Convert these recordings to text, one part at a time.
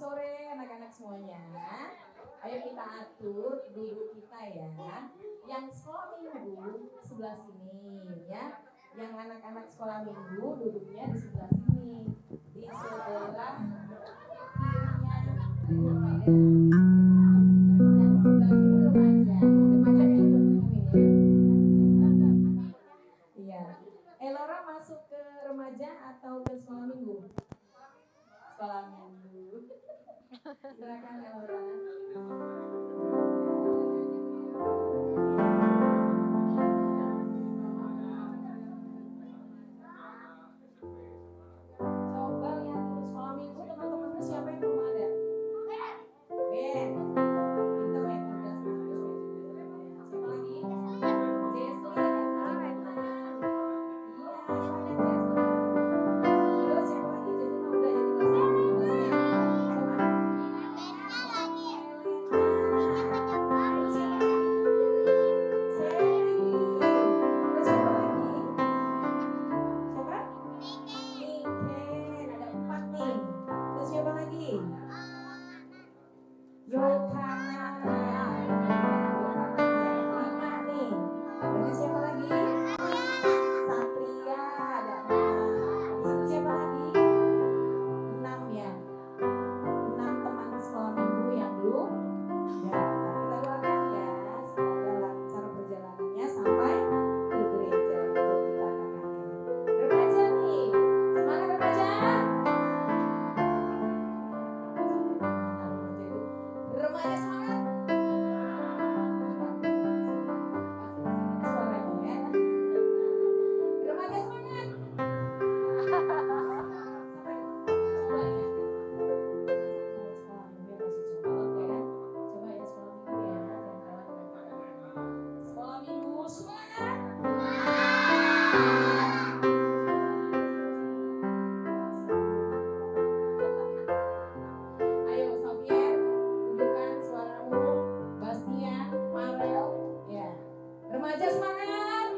sore anak-anak semuanya. Ayo kita atur duduk kita ya. Yang sekolah minggu sebelah sini ya. Yang anak-anak sekolah minggu duduknya di sebelah sini. Di sebelah kirinya remaja. Yang sebelah sini remaja. Remaja yang duduknya iya. Elora masuk ke remaja atau ke sekolah minggu? Sekolah minggu. Silakan Elora. Coba lihat dulu sekolah minggu teman-temannya siapa yang belum ada? Ben. Itu Ben udah status. Siapa lagi? Jesslyn. Terus siapa lagi? Jesslyn udah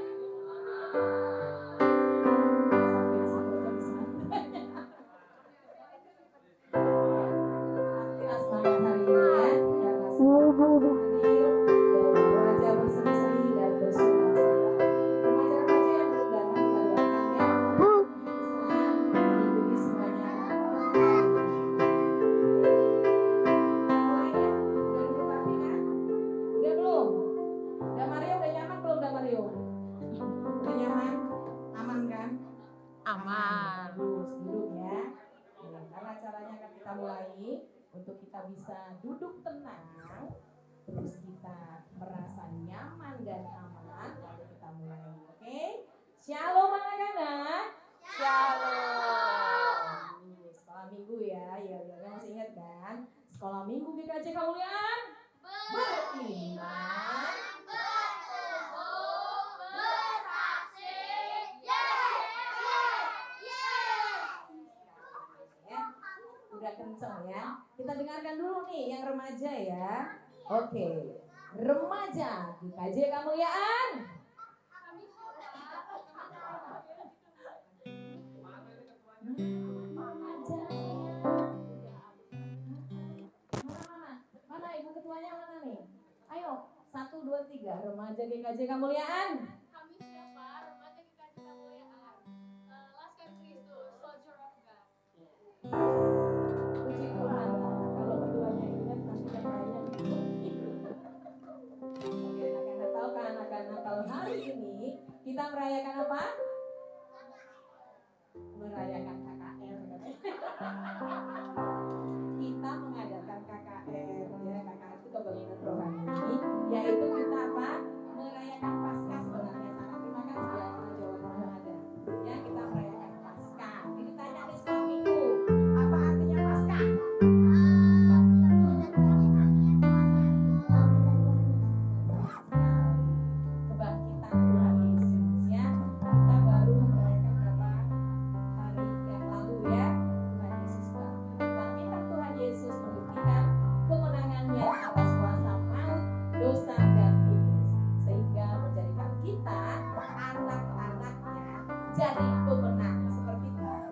jadi bisa duduk tenang, terus kita merasa nyaman dan aman, lalu kita mulai, oke? Shalom anak-anak. Shalom. Sekolah minggu ya, masih ingat kan? Sekolah minggu GKJ Kemuliaan beriman, bertumbuh, bersaksi, udah kenceng ya. Kita dengarkan dulu nih yang remaja ya. Oke. Remaja GKJ Kemuliaan. Mana ibu ketuanya mana nih? Ayo, 1, 2, 3. Remaja GKJ Kemuliaan. Kami siapa? Remaja GKJ Kemuliaan. Laskar Kristus, Soldier of God. Puji Tuhan. Kalau keduanya ingat nanti yang lainnya Oke, anak-anak tahu kan anak-anak kalau hari ini kita merayakan apa? Merayakan KKR. Kita mengadakan KKR ya, KKR itu kebangkitan rohani, yaitu kita apa? Merayakan Paskah sebenarnya. Sangat terima kasih ya karena jawabannya ada. Ya, kita merayakan Paskah. Ini tanya di sekolah minggu, apa artinya Paskah? Kebangkitan Tuhan Yesus ya. Kita baru merayakan berapa hari yang lalu ya. Tuhan Yesus bangkit. Kebangkitan Tuhan Yesus membuktikan kemenangannya atas kuasa maut, dosa dan iblis, sehingga menjadikan kita anak-anaknya jadi pemenang. Seperti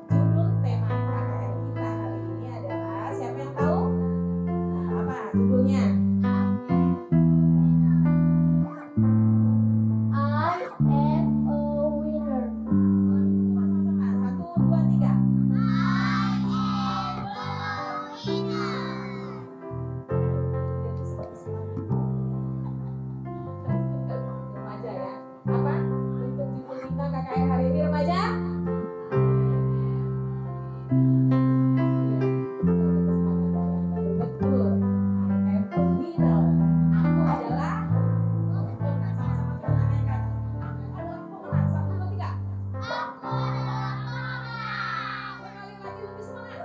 judul tema KKR kita hari ini adalah, siapa yang tahu? am a winner. Sama-sama. 1, 2, 3. Remaja ya. Apa? Untuk judul kita KKN hari ini remaja. Betul. I am a winner. Aku adalah pemenang. Sama-sama kita namakan. Aku adalah pemenang. 1, 2, 3. Sekali lagi lebih semangat.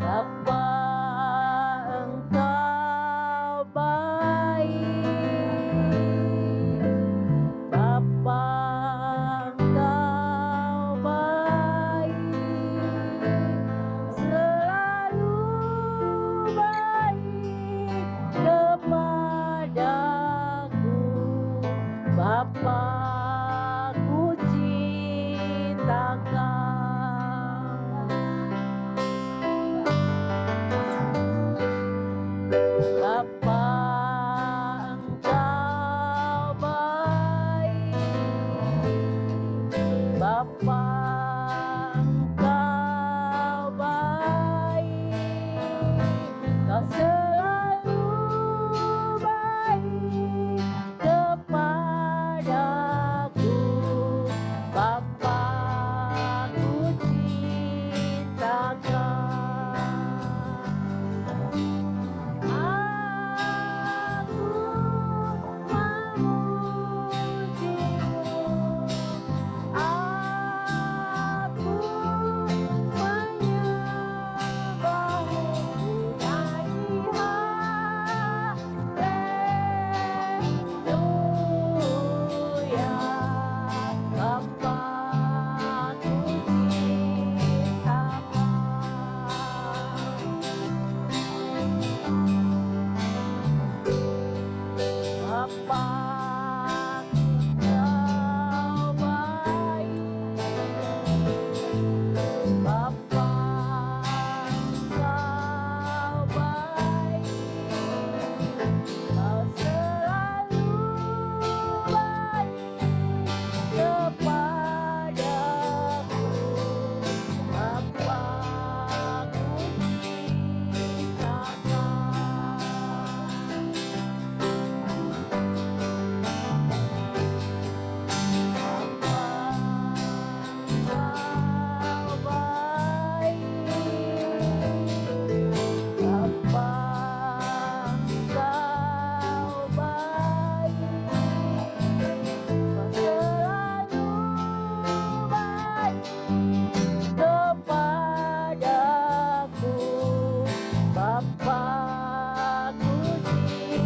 Bapa engkau baik, Bapa engkau baik, selalu baik kepadaku, Bapa ku cintakan. Bapa engkau baik, Bapa engkau baik, kau selalu baik kepadaku, Bapa ku cintakan.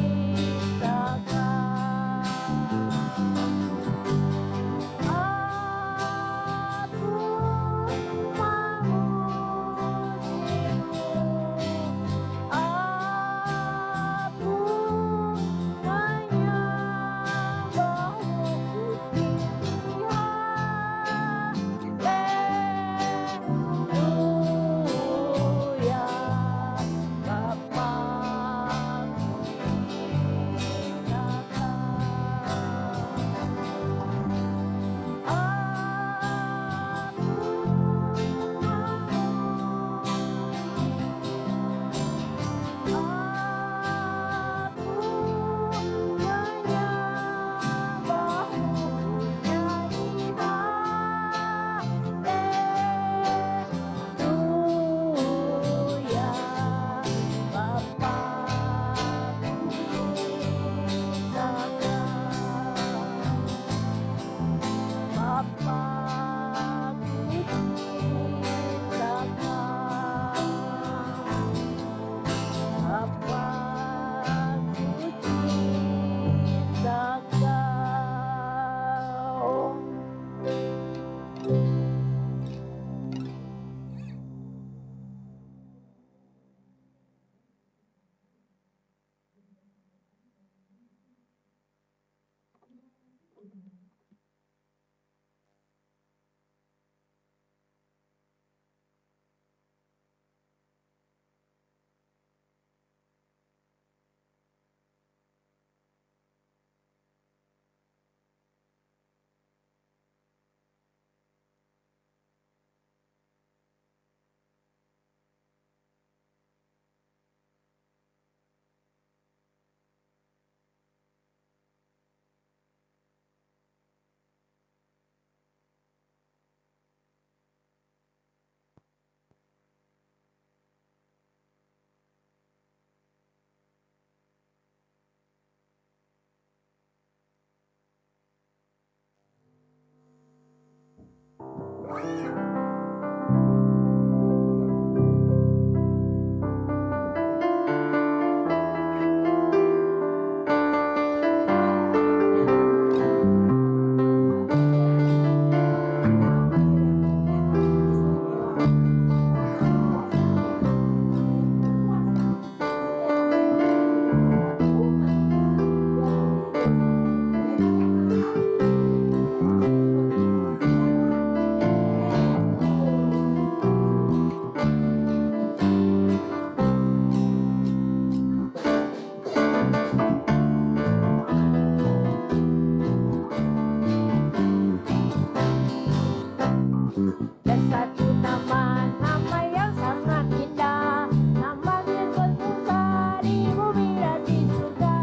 Dan satu nama, nama yang sangat indah, nama yang berkuasa di bumi dan di surga.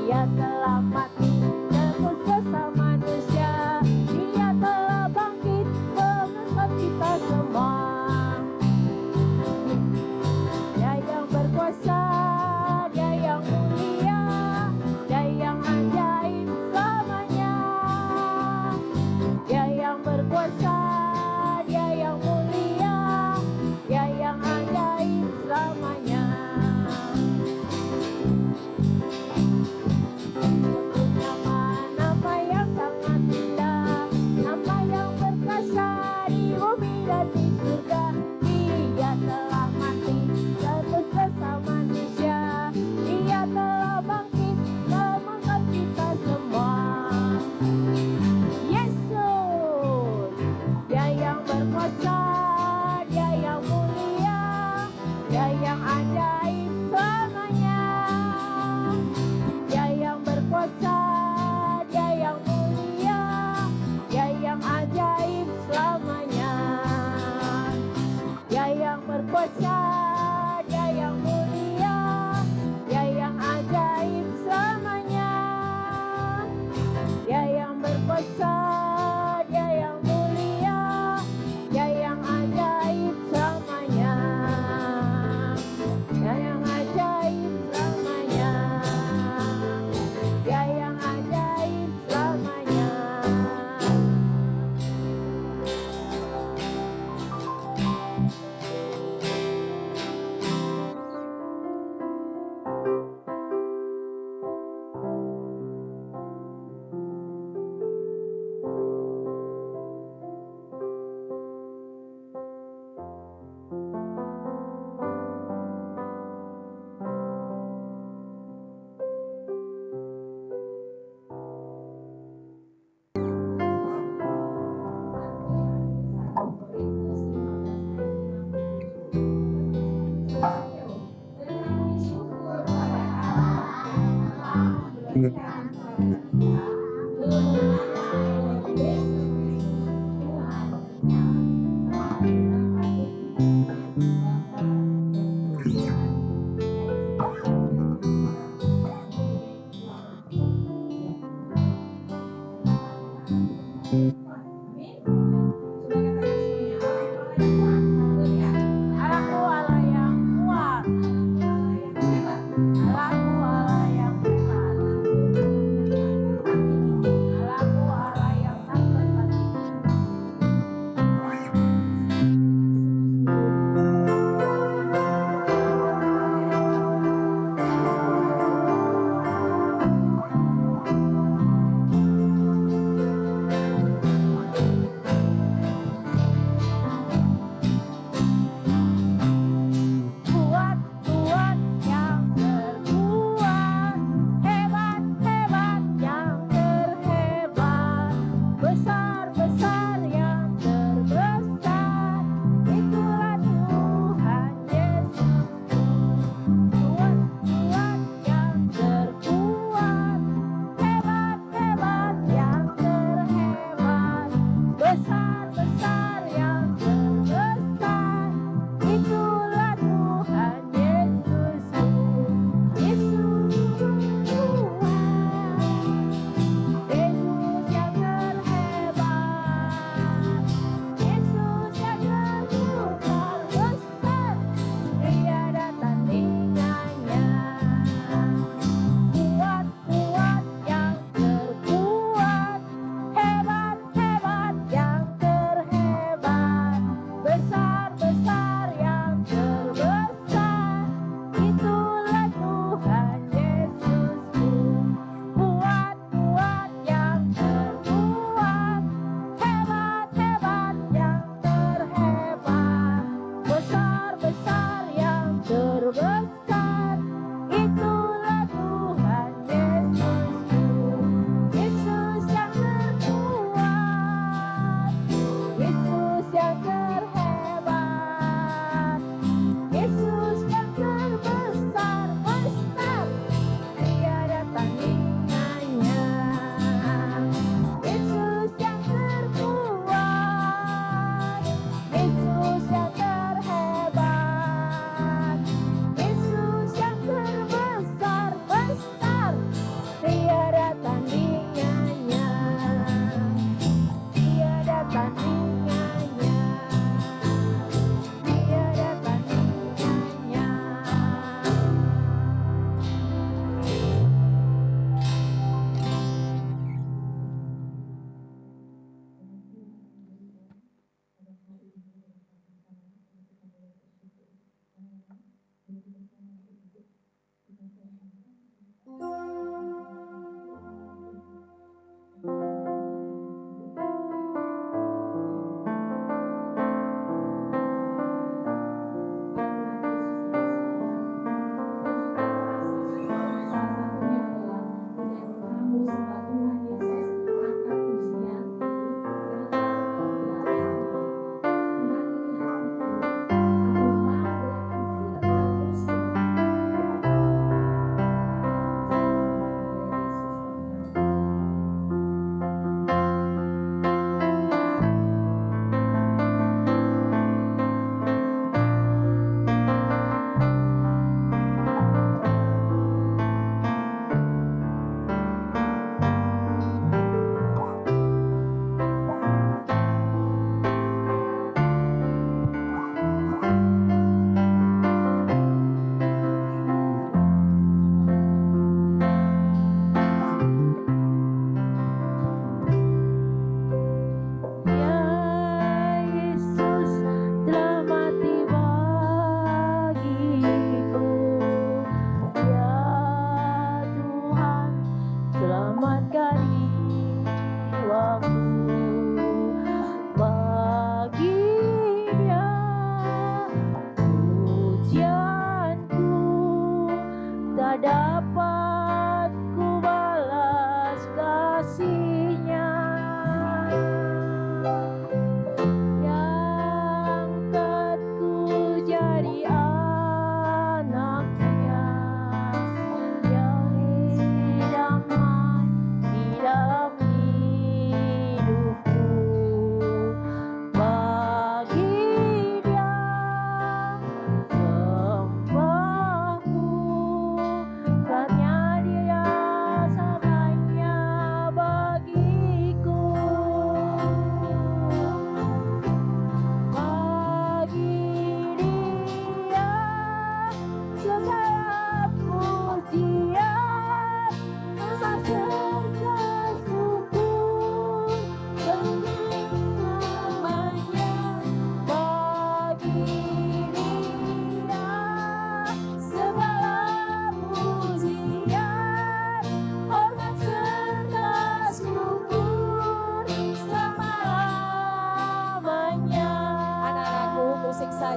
Dia telah mati tebus dosa manusia, dia telah bangkit mengangkat kita semua. Dia yang berkuasa, dia yang mulia, dia yang ajaib selamanya. Dia yang berkuasa, dia yang mulia, dia yang ajaib selamanya. Nama yang sangat indah, nama yang berkuasa di bumi dan di surga. Dia telah mati tebus dosa manusia, dia telah bangkit mengangkat kita semua. Yesus, dia yang berkuasa, dia yang mulia, dia yang ajaib selamanya. Dia yang berkuasa, dia yang mulia, dia yang ajaib selamanya. Dia yang berkuasa, dia yang mulia, dia yang ajaib selamanya. Dia yang berkuasa, dia yang mulia, dia yang ajaib selamanya. Dia yang ajaib selamanya. Dia yang ajaib selamanya. Allahku Allah yang kuat, Allahku Allah yang hebat, Allahku Allah yang tak tertandingi.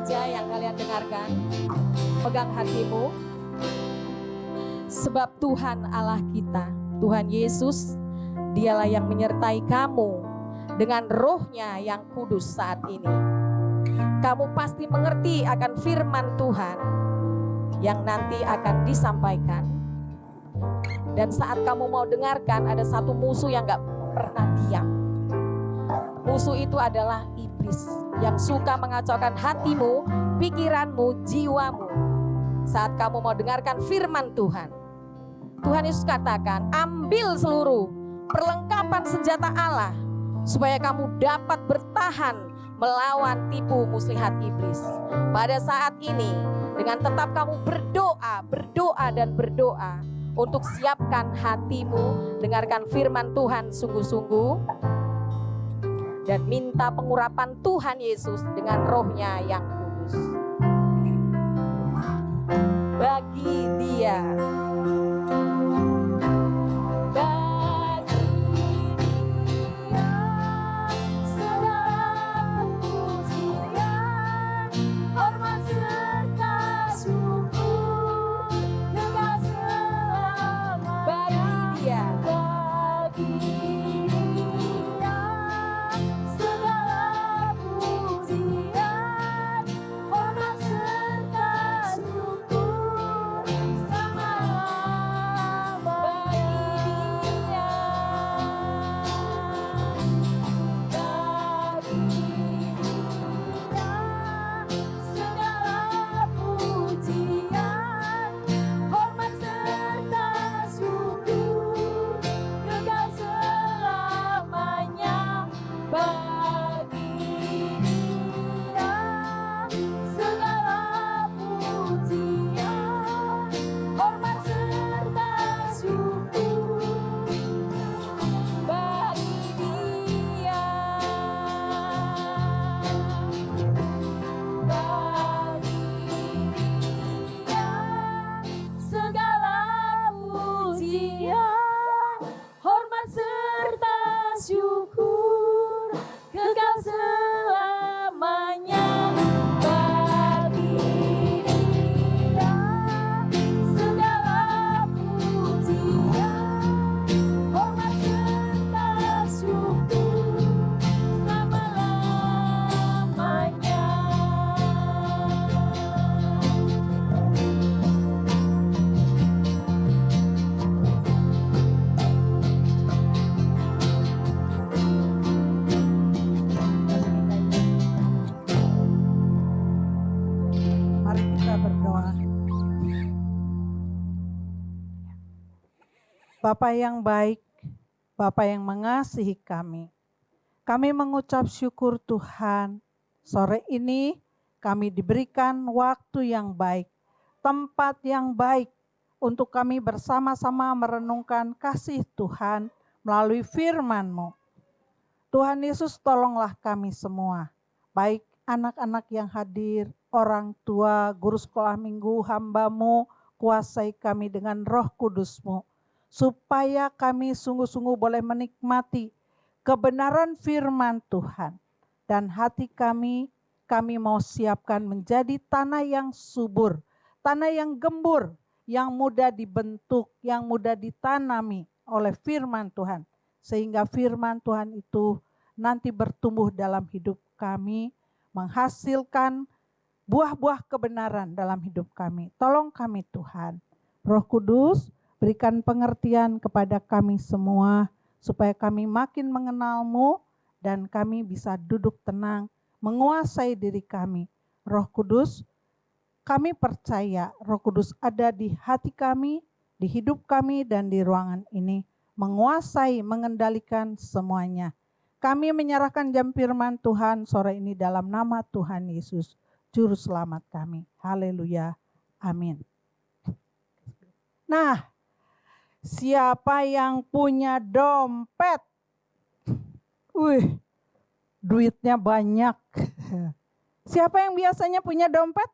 saja yang kalian dengarkan. Pegang hatimu. Sebab Tuhan Allah kita, Tuhan Yesus, Dialah yang menyertai kamu dengan roh-Nya yang kudus saat ini. Kamu pasti mengerti akan firman Tuhan yang nanti akan disampaikan. Dan saat kamu mau dengarkan, ada satu musuh yang gak pernah diam. Musuh itu adalah iblis yang suka mengacaukan hatimu, pikiranmu, jiwamu. Saat kamu mau dengarkan firman Tuhan, Tuhan Yesus katakan, ambil seluruh perlengkapan senjata Allah supaya kamu dapat bertahan melawan tipu muslihat iblis. Pada saat ini, dengan tetap kamu berdoa dan berdoa untuk siapkan hatimu, dengarkan firman Tuhan sungguh-sungguh, dan minta pengurapan Tuhan Yesus dengan roh-Nya yang kudus. Bagi Dia, Bapa yang baik, Bapa yang mengasihi kami. Kami mengucap syukur Tuhan, sore ini kami diberikan waktu yang baik, tempat yang baik untuk kami bersama-sama merenungkan kasih Tuhan melalui firman-Mu. Tuhan Yesus, tolonglah kami semua, baik anak-anak yang hadir, orang tua, guru sekolah minggu, hamba-Mu, kuasai kami dengan Roh Kudus-Mu, supaya kami sungguh-sungguh boleh menikmati kebenaran firman Tuhan. Dan hati kami mau siapkan menjadi tanah yang subur, tanah yang gembur, yang mudah dibentuk, yang mudah ditanami oleh firman Tuhan. Sehingga firman Tuhan itu nanti bertumbuh dalam hidup kami, menghasilkan buah-buah kebenaran dalam hidup kami. Tolong kami Tuhan. Roh Kudus, berikan pengertian kepada kami semua, supaya kami makin mengenal-Mu dan kami bisa duduk tenang, menguasai diri kami. Roh Kudus, kami percaya Roh Kudus ada di hati kami, di hidup kami dan di ruangan ini, menguasai, mengendalikan semuanya. Kami menyerahkan jam firman Tuhan sore ini dalam nama Tuhan Yesus, Juru Selamat kami. Haleluya. Amin. Nah, siapa yang punya dompet? Duitnya banyak. Siapa yang biasanya punya dompet?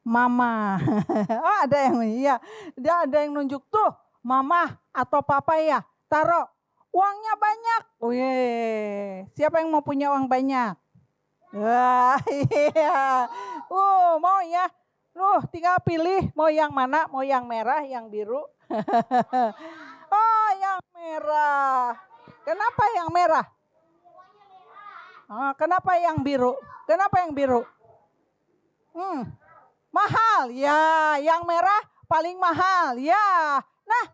Mama. Oh, ada yang nunjuk tuh, mama atau papa ya. Taruh, uangnya banyak. Siapa yang mau punya uang banyak? Wah, iya. Mau ya. Tinggal pilih mau yang mana, mau yang merah, yang biru. Oh, yang merah. Kenapa yang merah? Kenapa yang biru? Kenapa yang biru? Mahal. Ya, yang merah paling mahal. Ya. Nah,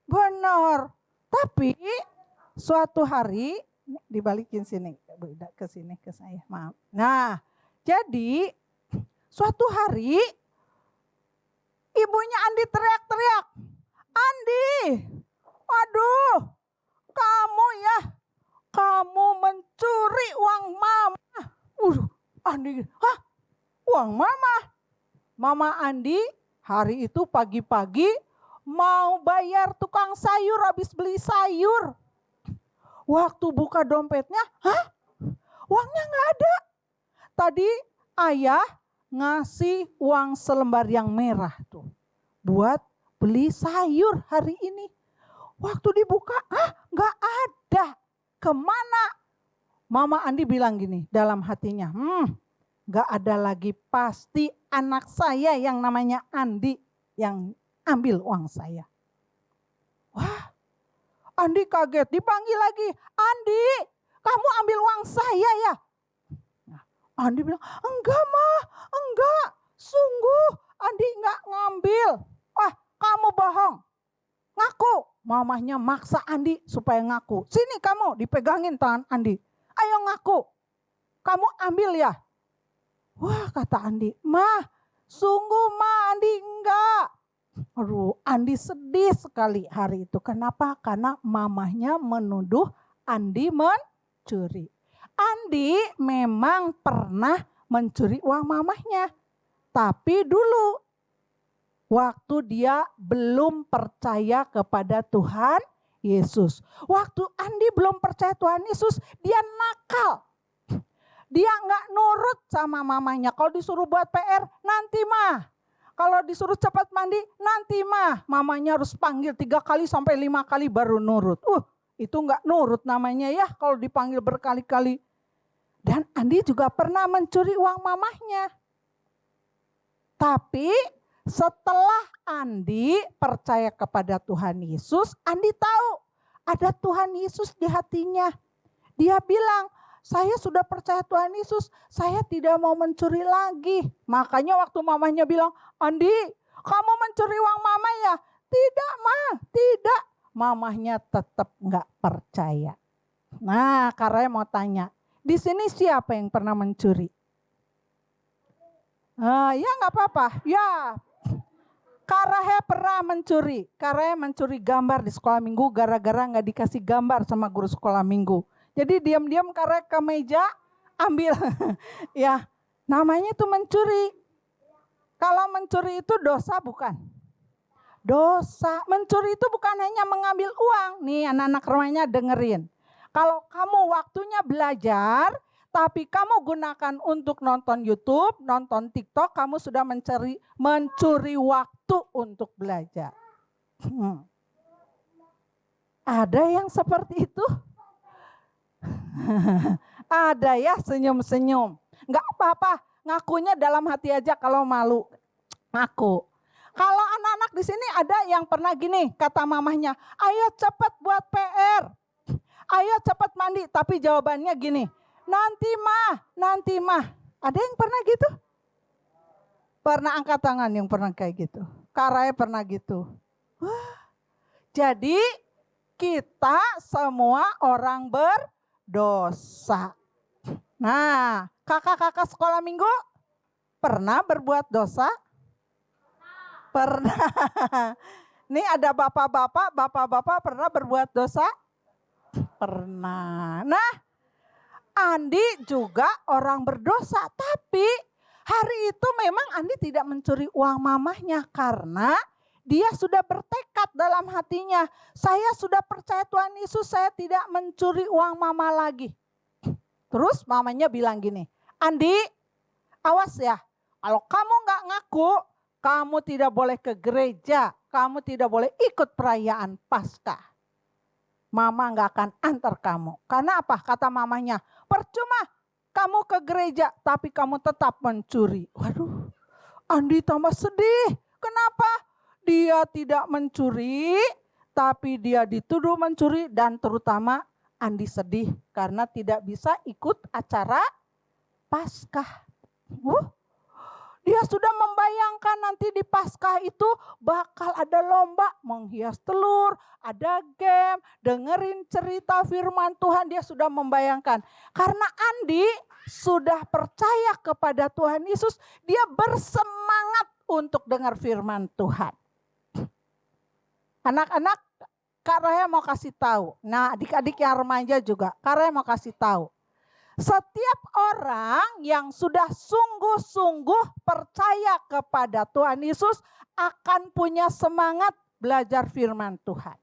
benar. Tapi suatu hari dibalikin sini, ke sini ke saya, maaf. Nah, jadi suatu hari ibunya Andi teriak-teriak, "Andi, aduh, kamu mencuri uang mama." Andi, "Hah? Uang mama?" Mama Andi hari itu pagi-pagi mau bayar tukang sayur, habis beli sayur. Waktu buka dompetnya, uangnya nggak ada. Tadi ayah ngasih uang selembar yang merah tuh buat beli sayur hari ini. Waktu dibuka, nggak ada. Kemana? Mama Andi bilang gini dalam hatinya, nggak ada lagi, pasti anak saya yang namanya Andi yang ambil uang saya. Wah, Andi kaget, dipanggil lagi, "Andi, kamu ambil uang saya ya?" Andi bilang, "Enggak mah, enggak, sungguh Andi enggak ngambil." "Wah, kamu bohong, ngaku." Mamahnya maksa Andi supaya ngaku. "Sini kamu," dipegangin tangan Andi. "Ayo ngaku, kamu ambil ya?" Wah, kata Andi, "Mah, sungguh mah Andi enggak." Aduh, Andi sedih sekali hari itu. Kenapa? Karena mamahnya menuduh Andi mencuri. Andi memang pernah mencuri uang mamahnya. Tapi dulu waktu dia belum percaya kepada Tuhan Yesus. Waktu Andi belum percaya Tuhan Yesus, dia nakal. Dia nggak nurut sama mamanya. Kalau disuruh buat PR, nanti mah. Kalau disuruh cepat mandi, nanti mah. Mamanya harus panggil 3 kali sampai 5 kali baru nurut. Itu nggak nurut namanya ya kalau dipanggil berkali-kali. Dan Andi juga pernah mencuri uang mamahnya. Tapi setelah Andi percaya kepada Tuhan Yesus, Andi tahu ada Tuhan Yesus di hatinya. Dia bilang, "Saya sudah percaya Tuhan Yesus, saya tidak mau mencuri lagi." Makanya waktu mamanya bilang, "Andi, kamu mencuri uang mama ya?" "Tidak mah, tidak." Mamahnya tetap nggak percaya. Nah, Karya mau tanya, di sini siapa yang pernah mencuri? Ya nggak apa-apa. Ya, Karya pernah mencuri. Karya mencuri gambar di sekolah minggu gara-gara nggak dikasih gambar sama guru sekolah minggu. Jadi diam-diam Karya ke meja ambil. Ya, namanya itu mencuri. Kalau mencuri itu dosa bukan? Dosa. Mencuri itu bukan hanya mengambil uang. Nih anak-anak rumahnya dengerin. Kalau kamu waktunya belajar, tapi kamu gunakan untuk nonton YouTube, nonton TikTok, kamu sudah mencuri waktu untuk belajar. Ada yang seperti itu? Ada ya, senyum-senyum. Enggak apa-apa, ngakunya dalam hati aja kalau malu. Ngaku. Kalau anak-anak di sini ada yang pernah gini, kata mamahnya, "Ayo cepat buat PR. Ayo cepat mandi." Tapi jawabannya gini, nanti mah. Ada yang pernah gitu? Pernah angkat tangan yang pernah kayak gitu. Karya pernah gitu. Jadi kita semua orang berdosa. Nah, kakak-kakak sekolah minggu pernah berbuat dosa? Pernah. Nih ada bapak-bapak pernah berbuat dosa? Pernah. Nah, Andi juga orang berdosa, tapi hari itu memang Andi tidak mencuri uang mamahnya karena dia sudah bertekad dalam hatinya, "Saya sudah percaya Tuhan Yesus, saya tidak mencuri uang mama lagi." Terus mamanya bilang gini, "Andi, awas ya, kalau kamu nggak ngaku, kamu tidak boleh ke gereja, kamu tidak boleh ikut perayaan Paskah. Mama nggak akan antar kamu." Karena apa? Kata mamanya, "Percuma kamu ke gereja, tapi kamu tetap mencuri. Waduh, Andi tambah sedih. Kenapa? Dia tidak mencuri, tapi dia dituduh mencuri, dan terutama Andi sedih karena tidak bisa ikut acara Paskah. Dia sudah membayangkan nanti di Paskah itu bakal ada lomba menghias telur, ada game, dengerin cerita firman Tuhan. Dia sudah membayangkan. Karena Andi sudah percaya kepada Tuhan Yesus, dia bersemangat untuk dengar firman Tuhan. Anak-anak, Kak Raya mau kasih tahu. Nah, adik-adik yang remaja juga, Kak Raya mau kasih tahu. Setiap orang yang sudah sungguh-sungguh percaya kepada Tuhan Yesus akan punya semangat belajar firman Tuhan.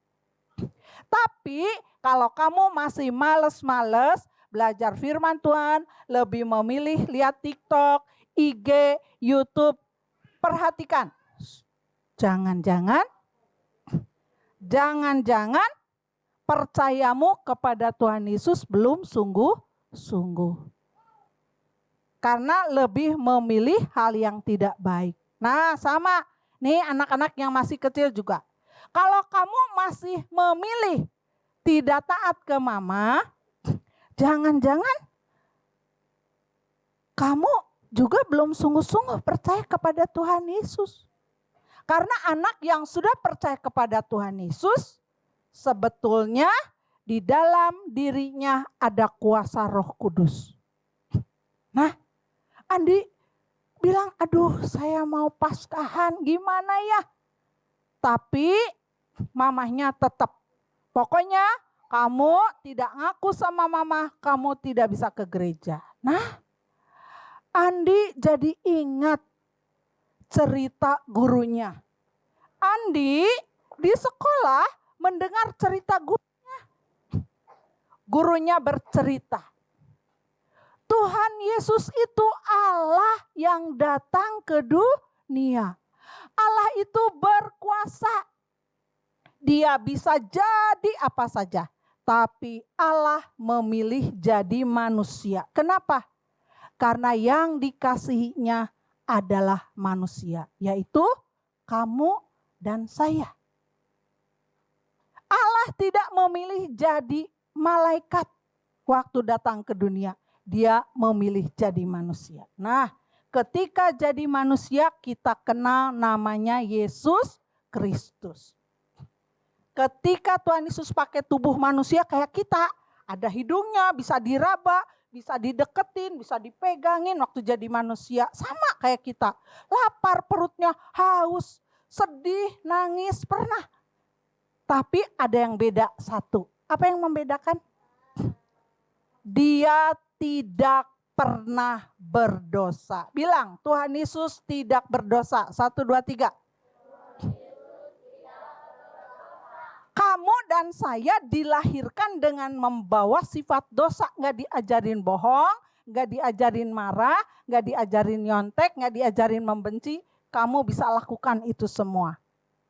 Tapi kalau kamu masih males-males belajar firman Tuhan, lebih memilih lihat TikTok, IG, YouTube, perhatikan. Jangan-jangan percayamu kepada Tuhan Yesus belum sungguh. Karena lebih memilih hal yang tidak baik. Nah, sama nih anak-anak yang masih kecil juga. Kalau kamu masih memilih tidak taat ke mama, jangan-jangan kamu juga belum sungguh-sungguh percaya kepada Tuhan Yesus. Karena anak yang sudah percaya kepada Tuhan Yesus, sebetulnya di dalam dirinya ada kuasa Roh Kudus. Nah, Andi bilang, aduh saya mau Paskahan, gimana ya? Tapi mamahnya tetap, pokoknya kamu tidak ngaku sama mama, kamu tidak bisa ke gereja. Nah, Andi jadi ingat cerita gurunya. Andi di sekolah mendengar cerita gurunya. Gurunya bercerita, Tuhan Yesus itu Allah yang datang ke dunia. Allah itu berkuasa. Dia bisa jadi apa saja. Tapi Allah memilih jadi manusia. Kenapa? Karena yang dikasihinya adalah manusia. Yaitu kamu dan saya. Allah tidak memilih jadi malaikat waktu datang ke dunia. Dia memilih jadi manusia. Nah, ketika jadi manusia kita kenal namanya Yesus Kristus. Ketika Tuhan Yesus pakai tubuh manusia kayak kita, ada hidungnya, bisa diraba, bisa dideketin, bisa dipegangin waktu jadi manusia. Sama kayak kita, lapar perutnya, haus, sedih, nangis, pernah. Tapi ada yang beda satu. Apa yang membedakan? Dia tidak pernah berdosa. Bilang, Tuhan Yesus tidak berdosa. 1, 2, 3. Kamu dan saya dilahirkan dengan membawa sifat dosa. Nggak diajarin bohong, nggak diajarin marah, nggak diajarin nyontek, nggak diajarin membenci. Kamu bisa lakukan itu semua.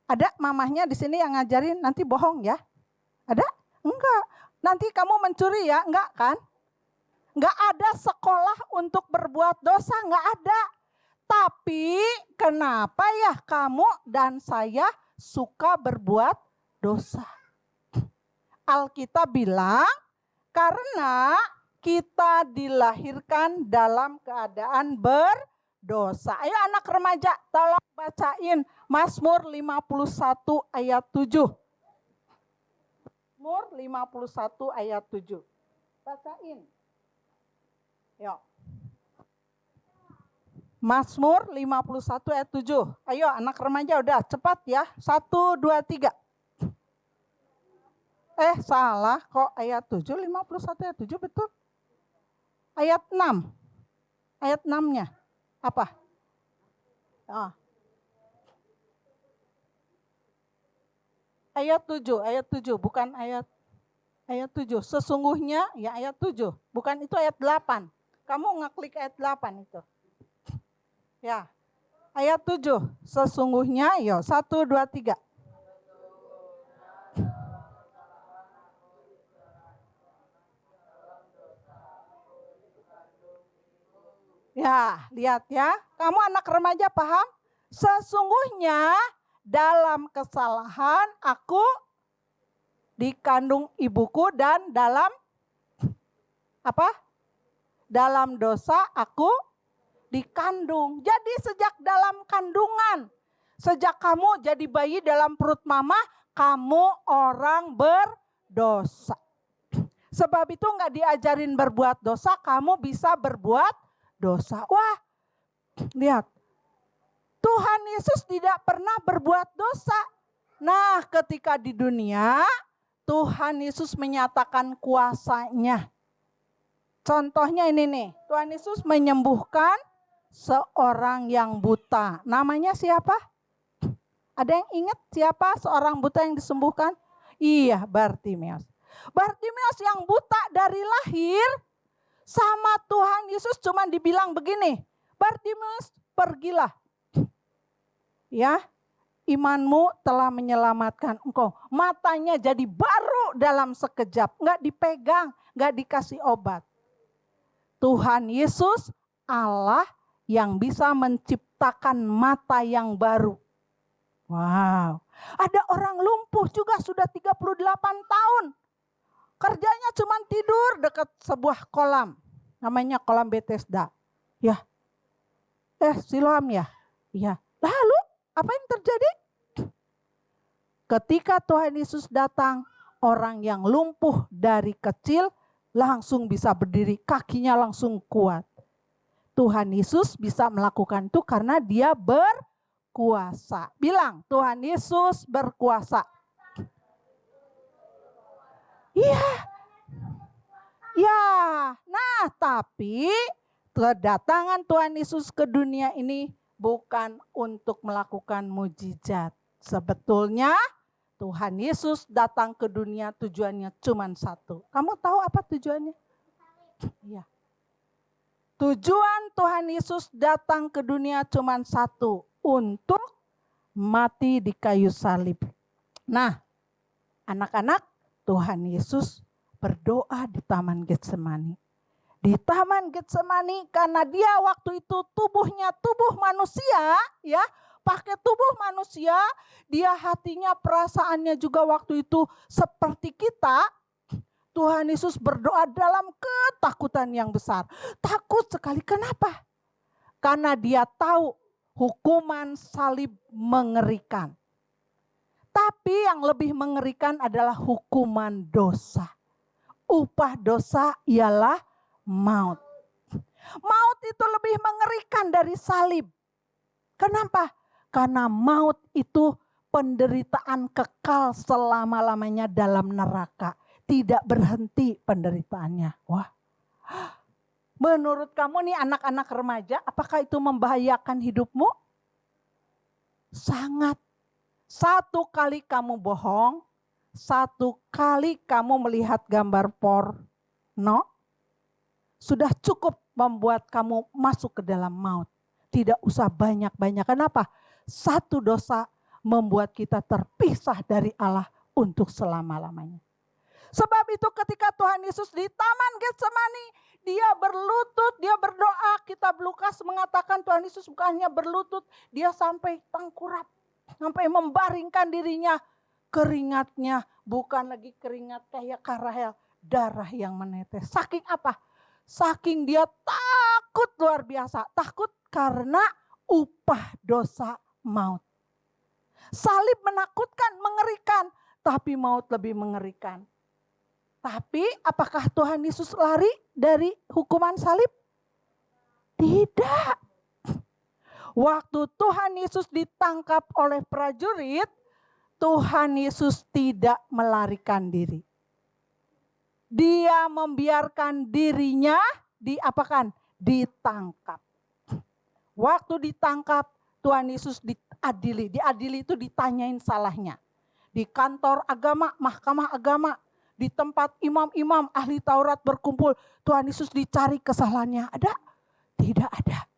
Ada mamahnya di sini yang ngajarin nanti bohong ya? Ada? Enggak. Nanti kamu mencuri ya? Enggak kan? Enggak ada sekolah untuk berbuat dosa, enggak ada. Tapi kenapa ya kamu dan saya suka berbuat dosa? Alkitab bilang karena kita dilahirkan dalam keadaan berdosa. Ayo anak remaja tolong bacain Mazmur 51 ayat 7. Mazmur 51 ayat 7. Bacain. Yuk. Mazmur 51 ayat 7. Ayo anak remaja udah cepat ya. 1, 2, 3. Salah kok ayat 7. 51 ayat 7 betul. Ayat 6. Ayat 6-nya. Apa? Oh. Ayat 7 bukan ayat 7. Sesungguhnya ya ayat 7, bukan itu ayat 8. Kamu ngeklik ayat 8 itu. Ya. Ayat 7, sesungguhnya 1, 2, 3. Ya, lihat ya. Kamu anak remaja paham? Sesungguhnya dalam kesalahan aku dikandung ibuku dan dalam apa? Dalam dosa aku dikandung. Jadi sejak dalam kandungan, sejak kamu jadi bayi dalam perut mama, kamu orang berdosa. Sebab itu nggak diajarin berbuat dosa, kamu bisa berbuat dosa. Wah, lihat. Tuhan Yesus tidak pernah berbuat dosa. Nah, ketika di dunia, Tuhan Yesus menyatakan kuasanya. Contohnya ini nih, Tuhan Yesus menyembuhkan seorang yang buta. Namanya siapa? Ada yang ingat siapa seorang buta yang disembuhkan? Iya, Bartimeus. Bartimeus yang buta dari lahir, sama Tuhan Yesus cuma dibilang begini, Bartimeus pergilah. Ya, imanmu telah menyelamatkan engkau. Matanya jadi baru dalam sekejap, nggak dipegang, nggak dikasih obat. Tuhan Yesus Allah yang bisa menciptakan mata yang baru. Wow, ada orang lumpuh juga sudah 38 tahun. Kerjanya cuma tidur dekat sebuah kolam. Namanya kolam Bethesda. Ya. Siloam ya? Iya. Lalu apa yang terjadi? Ketika Tuhan Yesus datang, orang yang lumpuh dari kecil langsung bisa berdiri, kakinya langsung kuat. Tuhan Yesus bisa melakukan itu karena dia berkuasa. Bilang, Tuhan Yesus berkuasa. Iya. Ya, nah tapi kedatangan Tuhan Yesus ke dunia ini bukan untuk melakukan mujizat. Sebetulnya Tuhan Yesus datang ke dunia tujuannya cuma satu. Kamu tahu apa tujuannya? Iya. Tujuan Tuhan Yesus datang ke dunia cuma satu. Untuk mati di kayu salib. Nah, anak-anak, Tuhan Yesus berdoa di Taman Getsemani. Di Taman Getsemani karena dia waktu itu tubuhnya tubuh manusia, ya, pakai tubuh manusia, dia hatinya perasaannya juga waktu itu seperti kita. Tuhan Yesus berdoa dalam ketakutan yang besar. Takut sekali, kenapa? Karena dia tahu hukuman salib mengerikan. Tapi yang lebih mengerikan adalah hukuman dosa. Upah dosa ialah maut. Maut itu lebih mengerikan dari salib. Kenapa? Karena maut itu penderitaan kekal selama-lamanya dalam neraka. Tidak berhenti penderitaannya. Wah. Menurut kamu nih anak-anak remaja, apakah itu membahayakan hidupmu? Sangat. Satu kali kamu bohong, satu kali kamu melihat gambar porno, sudah cukup membuat kamu masuk ke dalam maut. Tidak usah banyak-banyak. Kenapa? Satu dosa membuat kita terpisah dari Allah untuk selama-lamanya. Sebab itu ketika Tuhan Yesus di Taman Getsemani, dia berlutut, dia berdoa. Kitab Lukas mengatakan Tuhan Yesus bukan hanya berlutut, dia sampai tengkurap. Sampai membaringkan dirinya, keringatnya bukan lagi keringat kayak Rahel, darah yang menetes. Saking apa? Saking dia takut luar biasa. Takut karena upah dosa maut. Salib menakutkan, mengerikan, tapi maut lebih mengerikan. Tapi apakah Tuhan Yesus lari dari hukuman salib? Tidak. Waktu Tuhan Yesus ditangkap oleh prajurit, Tuhan Yesus tidak melarikan diri. Dia membiarkan dirinya diapakan? Ditangkap. Waktu ditangkap, Tuhan Yesus diadili. Diadili itu ditanyain salahnya. Di kantor agama, mahkamah agama, di tempat imam-imam ahli Taurat berkumpul, Tuhan Yesus dicari kesalahannya. Ada? Tidak ada.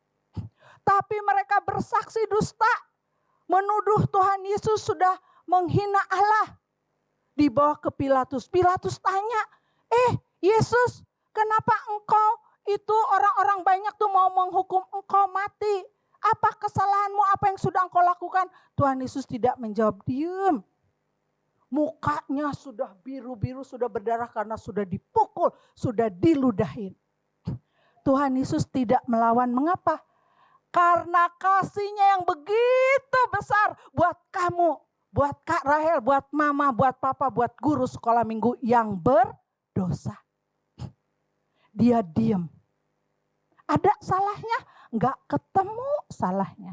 Tapi mereka bersaksi dusta, menuduh Tuhan Yesus sudah menghina Allah. Dibawa ke Pilatus. Pilatus tanya, Yesus, kenapa engkau itu orang-orang banyak tuh mau menghukum engkau mati. Apa kesalahanmu, apa yang sudah engkau lakukan? Tuhan Yesus tidak menjawab, diam. Mukanya sudah biru-biru, sudah berdarah karena sudah dipukul, sudah diludahin. Tuhan Yesus tidak melawan, mengapa? Karena kasihnya yang begitu besar buat kamu, buat Kak Rahel, buat mama, buat papa, buat guru sekolah minggu yang berdosa. Dia diam. Ada salahnya? Enggak ketemu salahnya.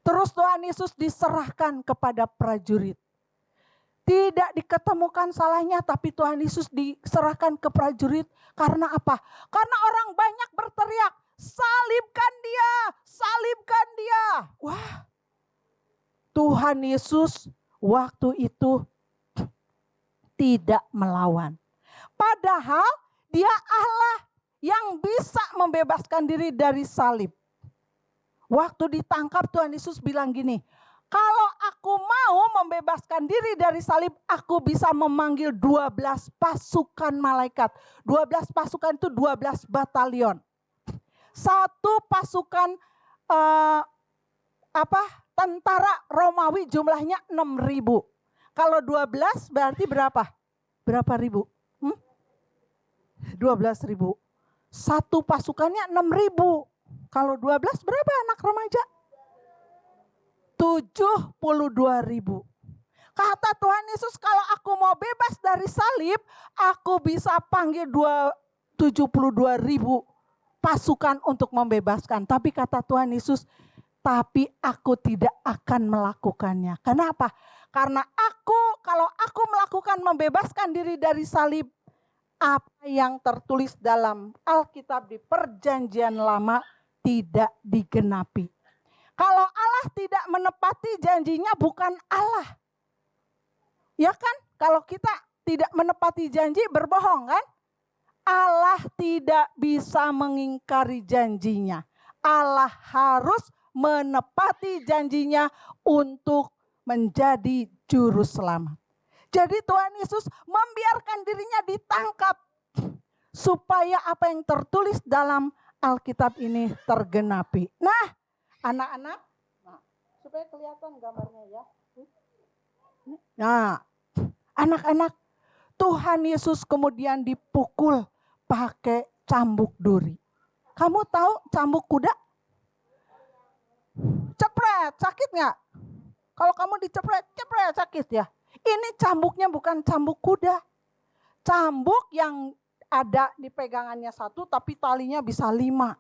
Terus Tuhan Yesus diserahkan kepada prajurit. Tidak diketemukan salahnya, tapi Tuhan Yesus diserahkan ke prajurit. Karena apa? Karena orang banyak berteriak, salibkan dia, salibkan dia. Wah, Tuhan Yesus waktu itu tidak melawan. Padahal dia Allah yang bisa membebaskan diri dari salib. Waktu ditangkap Tuhan Yesus bilang gini, kalau aku mau membebaskan diri dari salib, aku bisa memanggil 12 pasukan malaikat. 12 pasukan itu 12 batalion. Satu pasukan tentara Romawi jumlahnya 6.000. Kalau 12 berarti berapa? Berapa ribu? 12.000. Satu pasukannya 6.000. Kalau 12 berapa anak remaja? 72.000. Kata Tuhan Yesus, kalau aku mau bebas dari salib, aku bisa panggil 72.000 pasukan untuk membebaskan. Tapi kata Tuhan Yesus, tapi aku tidak akan melakukannya. Kenapa? Karena kalau aku melakukan membebaskan diri dari salib, apa yang tertulis dalam Alkitab di Perjanjian Lama tidak digenapi. Kalau Allah tidak menepati janjinya, bukan Allah. Ya kan? Kalau kita tidak menepati janji, berbohong kan? Allah tidak bisa mengingkari janjinya. Allah harus menepati janjinya untuk menjadi juru selamat. Jadi Tuhan Yesus membiarkan dirinya ditangkap supaya apa yang tertulis dalam Alkitab ini tergenapi. Nah, anak-anak, supaya kelihatan gambarnya ya. Nah, anak-anak, Tuhan Yesus kemudian dipukul pakai cambuk duri. Kamu tahu cambuk kuda? Cepret, sakit nggak? Kalau kamu dicepret, cepret sakit ya. Ini cambuknya bukan cambuk kuda. Cambuk yang ada di pegangannya satu tapi talinya bisa 5.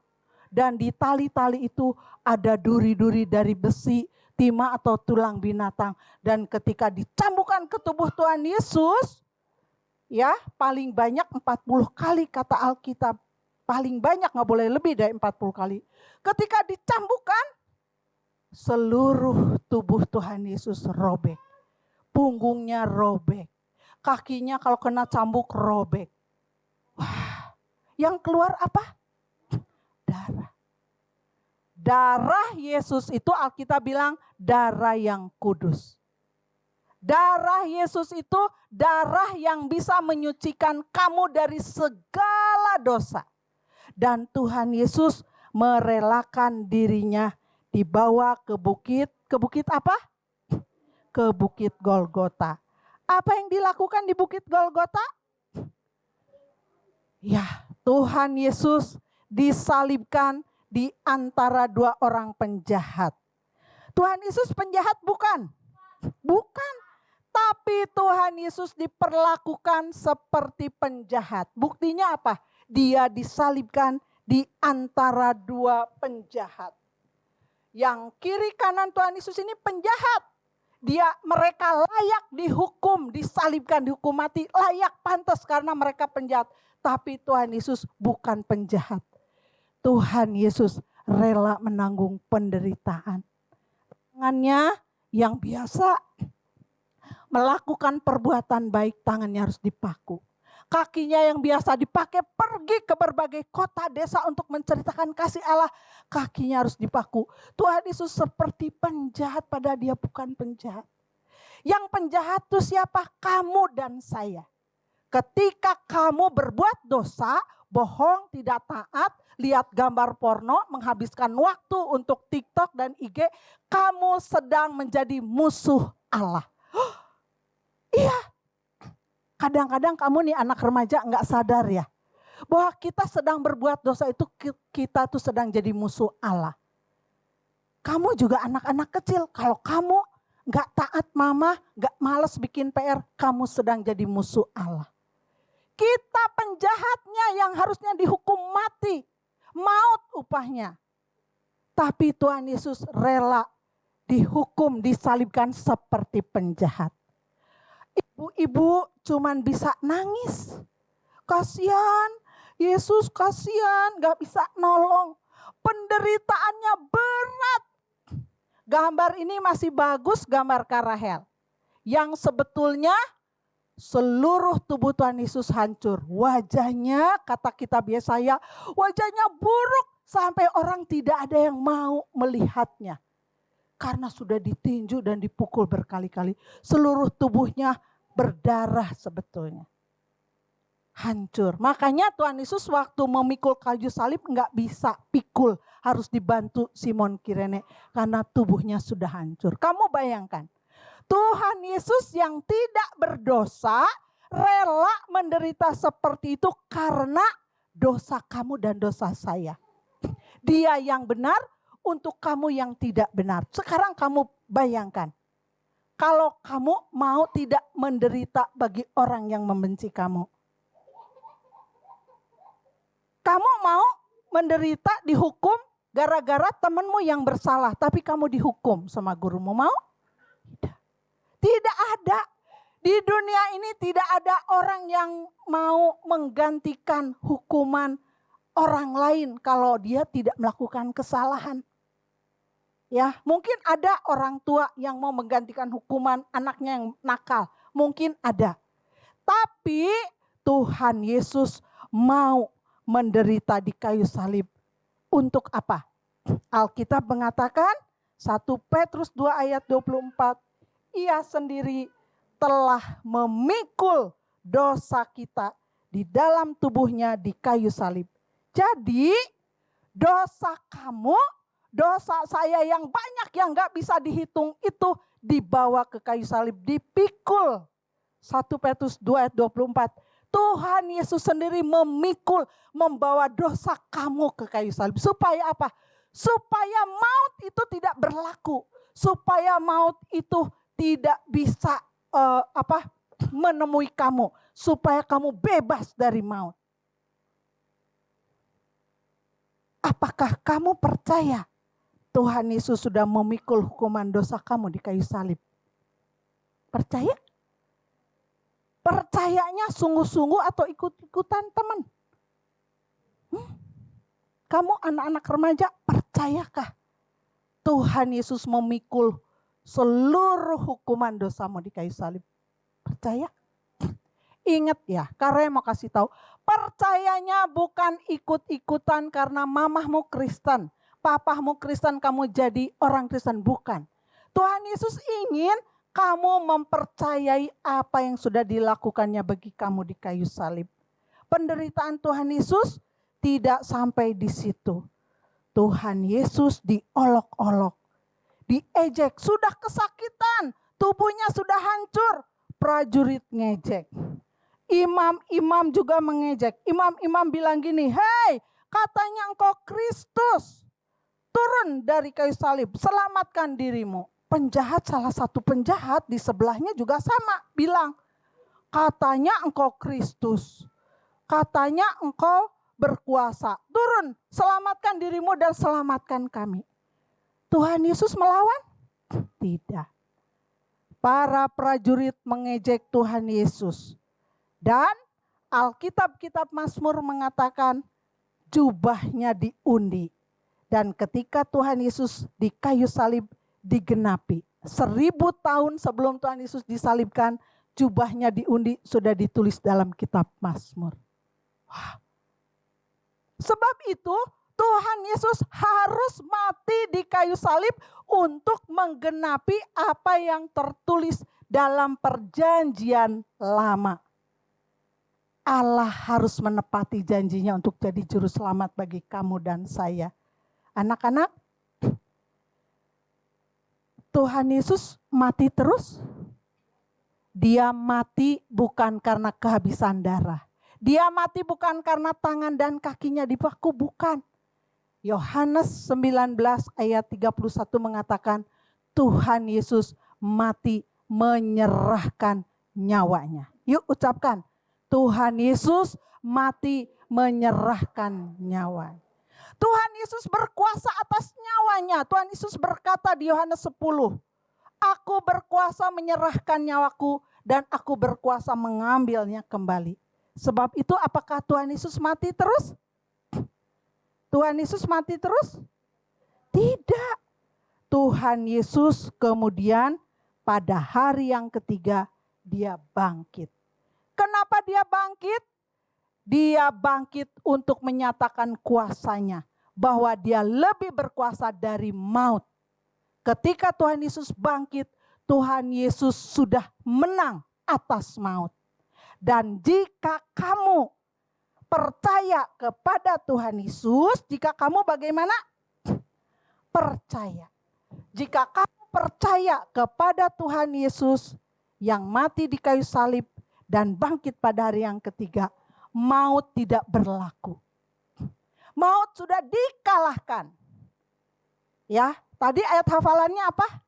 Dan di tali-tali itu ada duri-duri dari besi, timah atau tulang binatang. Dan ketika dicambukkan ke tubuh Tuhan Yesus, ya paling banyak 40 kali kata Alkitab. Paling banyak, gak boleh lebih dari 40 kali. Ketika dicambukkan, seluruh tubuh Tuhan Yesus robek. Punggungnya robek. Kakinya kalau kena cambuk robek. Wah, yang keluar apa? Darah. Darah Yesus itu Alkitab bilang darah yang kudus. Darah Yesus itu darah yang bisa menyucikan kamu dari segala dosa. Dan Tuhan Yesus merelakan dirinya dibawa ke bukit apa? Ke bukit Golgota. Apa yang dilakukan di bukit Golgota? Ya, Tuhan Yesus disalibkan di antara 2 orang penjahat. Tuhan Yesus penjahat bukan? Bukan. Tapi Tuhan Yesus diperlakukan seperti penjahat. Buktinya apa? Dia disalibkan di antara 2 penjahat. Yang kiri kanan Tuhan Yesus ini penjahat. Mereka layak dihukum, disalibkan, dihukum mati. Layak, pantas karena mereka penjahat. Tapi Tuhan Yesus bukan penjahat. Tuhan Yesus rela menanggung penderitaan. Tangannya yang biasa melakukan perbuatan baik, tangannya harus dipaku. Kakinya yang biasa dipakai pergi ke berbagai kota desa untuk menceritakan kasih Allah, kakinya harus dipaku. Tuhan Yesus seperti penjahat padahal dia bukan penjahat. Yang penjahat itu siapa? Kamu dan saya. Ketika kamu berbuat dosa, bohong, tidak taat, lihat gambar porno, menghabiskan waktu untuk TikTok dan IG, kamu sedang menjadi musuh Allah. Iya, kadang-kadang kamu nih anak remaja nggak sadar ya, bahwa kita sedang berbuat dosa itu, kita tuh sedang jadi musuh Allah. Kamu juga anak-anak kecil, kalau kamu nggak taat mama, nggak males bikin PR, kamu sedang jadi musuh Allah. Kita penjahatnya yang harusnya dihukum mati, maut upahnya. Tapi Tuhan Yesus rela dihukum, disalibkan seperti penjahat. Ibu-ibu cuman bisa nangis. Kasihan, Yesus kasihan, gak bisa nolong. Penderitaannya berat. Gambar ini masih bagus, gambar Karahel. Yang sebetulnya seluruh tubuh Tuhan Yesus hancur. Wajahnya, kata kitab Yesaya, wajahnya buruk sampai orang tidak ada yang mau melihatnya. Karena sudah ditinju dan dipukul berkali-kali. Seluruh tubuhnya berdarah sebetulnya. Hancur. Makanya Tuhan Yesus waktu memikul kayu salib nggak bisa pikul. Harus dibantu Simon Kirene. Karena tubuhnya sudah hancur. Kamu bayangkan. Tuhan Yesus yang tidak berdosa rela menderita seperti itu karena dosa kamu dan dosa saya. Dia yang benar untuk kamu yang tidak benar. Sekarang kamu bayangkan. Kalau kamu mau tidak menderita bagi orang yang membenci kamu. Kamu mau menderita dihukum gara-gara temanmu yang bersalah. Tapi kamu dihukum sama gurumu, mau? Tidak. Tidak ada. Di dunia ini tidak ada orang yang mau menggantikan hukuman orang lain kalau dia tidak melakukan kesalahan. Ya, mungkin ada orang tua yang mau menggantikan hukuman anaknya yang nakal. Mungkin ada. Tapi Tuhan Yesus mau menderita di kayu salib. Untuk apa? Alkitab mengatakan 1 Petrus 2 ayat 24. Ia sendiri telah memikul dosa kita di dalam tubuhnya di kayu salib. Jadi dosa kamu, dosa saya yang banyak yang gak bisa dihitung itu dibawa ke kayu salib, dipikul. 1 Petrus 2 ayat 24. Tuhan Yesus sendiri memikul, membawa dosa kamu ke kayu salib. Supaya apa? Supaya maut itu tidak berlaku. Supaya maut itu tidak bisa menemui kamu. Supaya kamu bebas dari maut. Apakah kamu percaya Tuhan Yesus sudah memikul hukuman dosa kamu di kayu salib? Percaya? Percayanya sungguh-sungguh atau ikut-ikutan teman? Kamu anak-anak remaja, percayakah Tuhan Yesus memikul seluruh hukuman dosamu di kayu salib? Percaya? Ingat ya, karena mau kasih tahu, percayanya bukan ikut-ikutan karena mamahmu Kristen, papahmu Kristen, kamu jadi orang Kristen, bukan. Tuhan Yesus ingin kamu mempercayai apa yang sudah dilakukannya bagi kamu di kayu salib. Penderitaan Tuhan Yesus tidak sampai di situ. Tuhan Yesus diolok-olok, diejek, sudah kesakitan, tubuhnya sudah hancur, prajurit ngejek. Imam-imam juga mengejek. Imam-imam bilang gini, hei, katanya engkau Kristus, turun dari kayu salib, selamatkan dirimu. Penjahat, salah satu penjahat di sebelahnya juga sama, bilang, katanya engkau Kristus, katanya engkau berkuasa, turun, selamatkan dirimu dan selamatkan kami. Tuhan Yesus melawan? Tidak. Para prajurit mengejek Tuhan Yesus. Dan Alkitab-kitab Mazmur mengatakan jubahnya diundi. Dan ketika Tuhan Yesus di kayu salib digenapi. 1000 tahun sebelum Tuhan Yesus disalibkan, jubahnya diundi, sudah ditulis dalam kitab Mazmur. Wah. Sebab itu Tuhan Yesus harus mati di kayu salib untuk menggenapi apa yang tertulis dalam perjanjian lama. Allah harus menepati janjinya untuk jadi juru selamat bagi kamu dan saya. Anak-anak, Tuhan Yesus mati terus. Dia mati bukan karena kehabisan darah. Dia mati bukan karena tangan dan kakinya dipaku, bukan. Yohanes 19 ayat 31 mengatakan Tuhan Yesus mati menyerahkan nyawanya. Yuk ucapkan, Tuhan Yesus mati menyerahkan nyawanya. Tuhan Yesus berkuasa atas nyawanya. Tuhan Yesus berkata di Yohanes 10, aku berkuasa menyerahkan nyawaku dan aku berkuasa mengambilnya kembali. Sebab itu apakah Tuhan Yesus mati terus? Tuhan Yesus mati terus? Tidak. Tuhan Yesus kemudian pada hari yang ketiga dia bangkit. Kenapa dia bangkit? Dia bangkit untuk menyatakan kuasanya. Bahwa dia lebih berkuasa dari maut. Ketika Tuhan Yesus bangkit, Tuhan Yesus sudah menang atas maut. Dan jika kamu percaya kepada Tuhan Yesus, jika kamu bagaimana? Percaya. Jika kamu percaya kepada Tuhan Yesus yang mati di kayu salib dan bangkit pada hari yang ketiga, maut tidak berlaku. Maut sudah dikalahkan. Ya, tadi ayat hafalannya apa?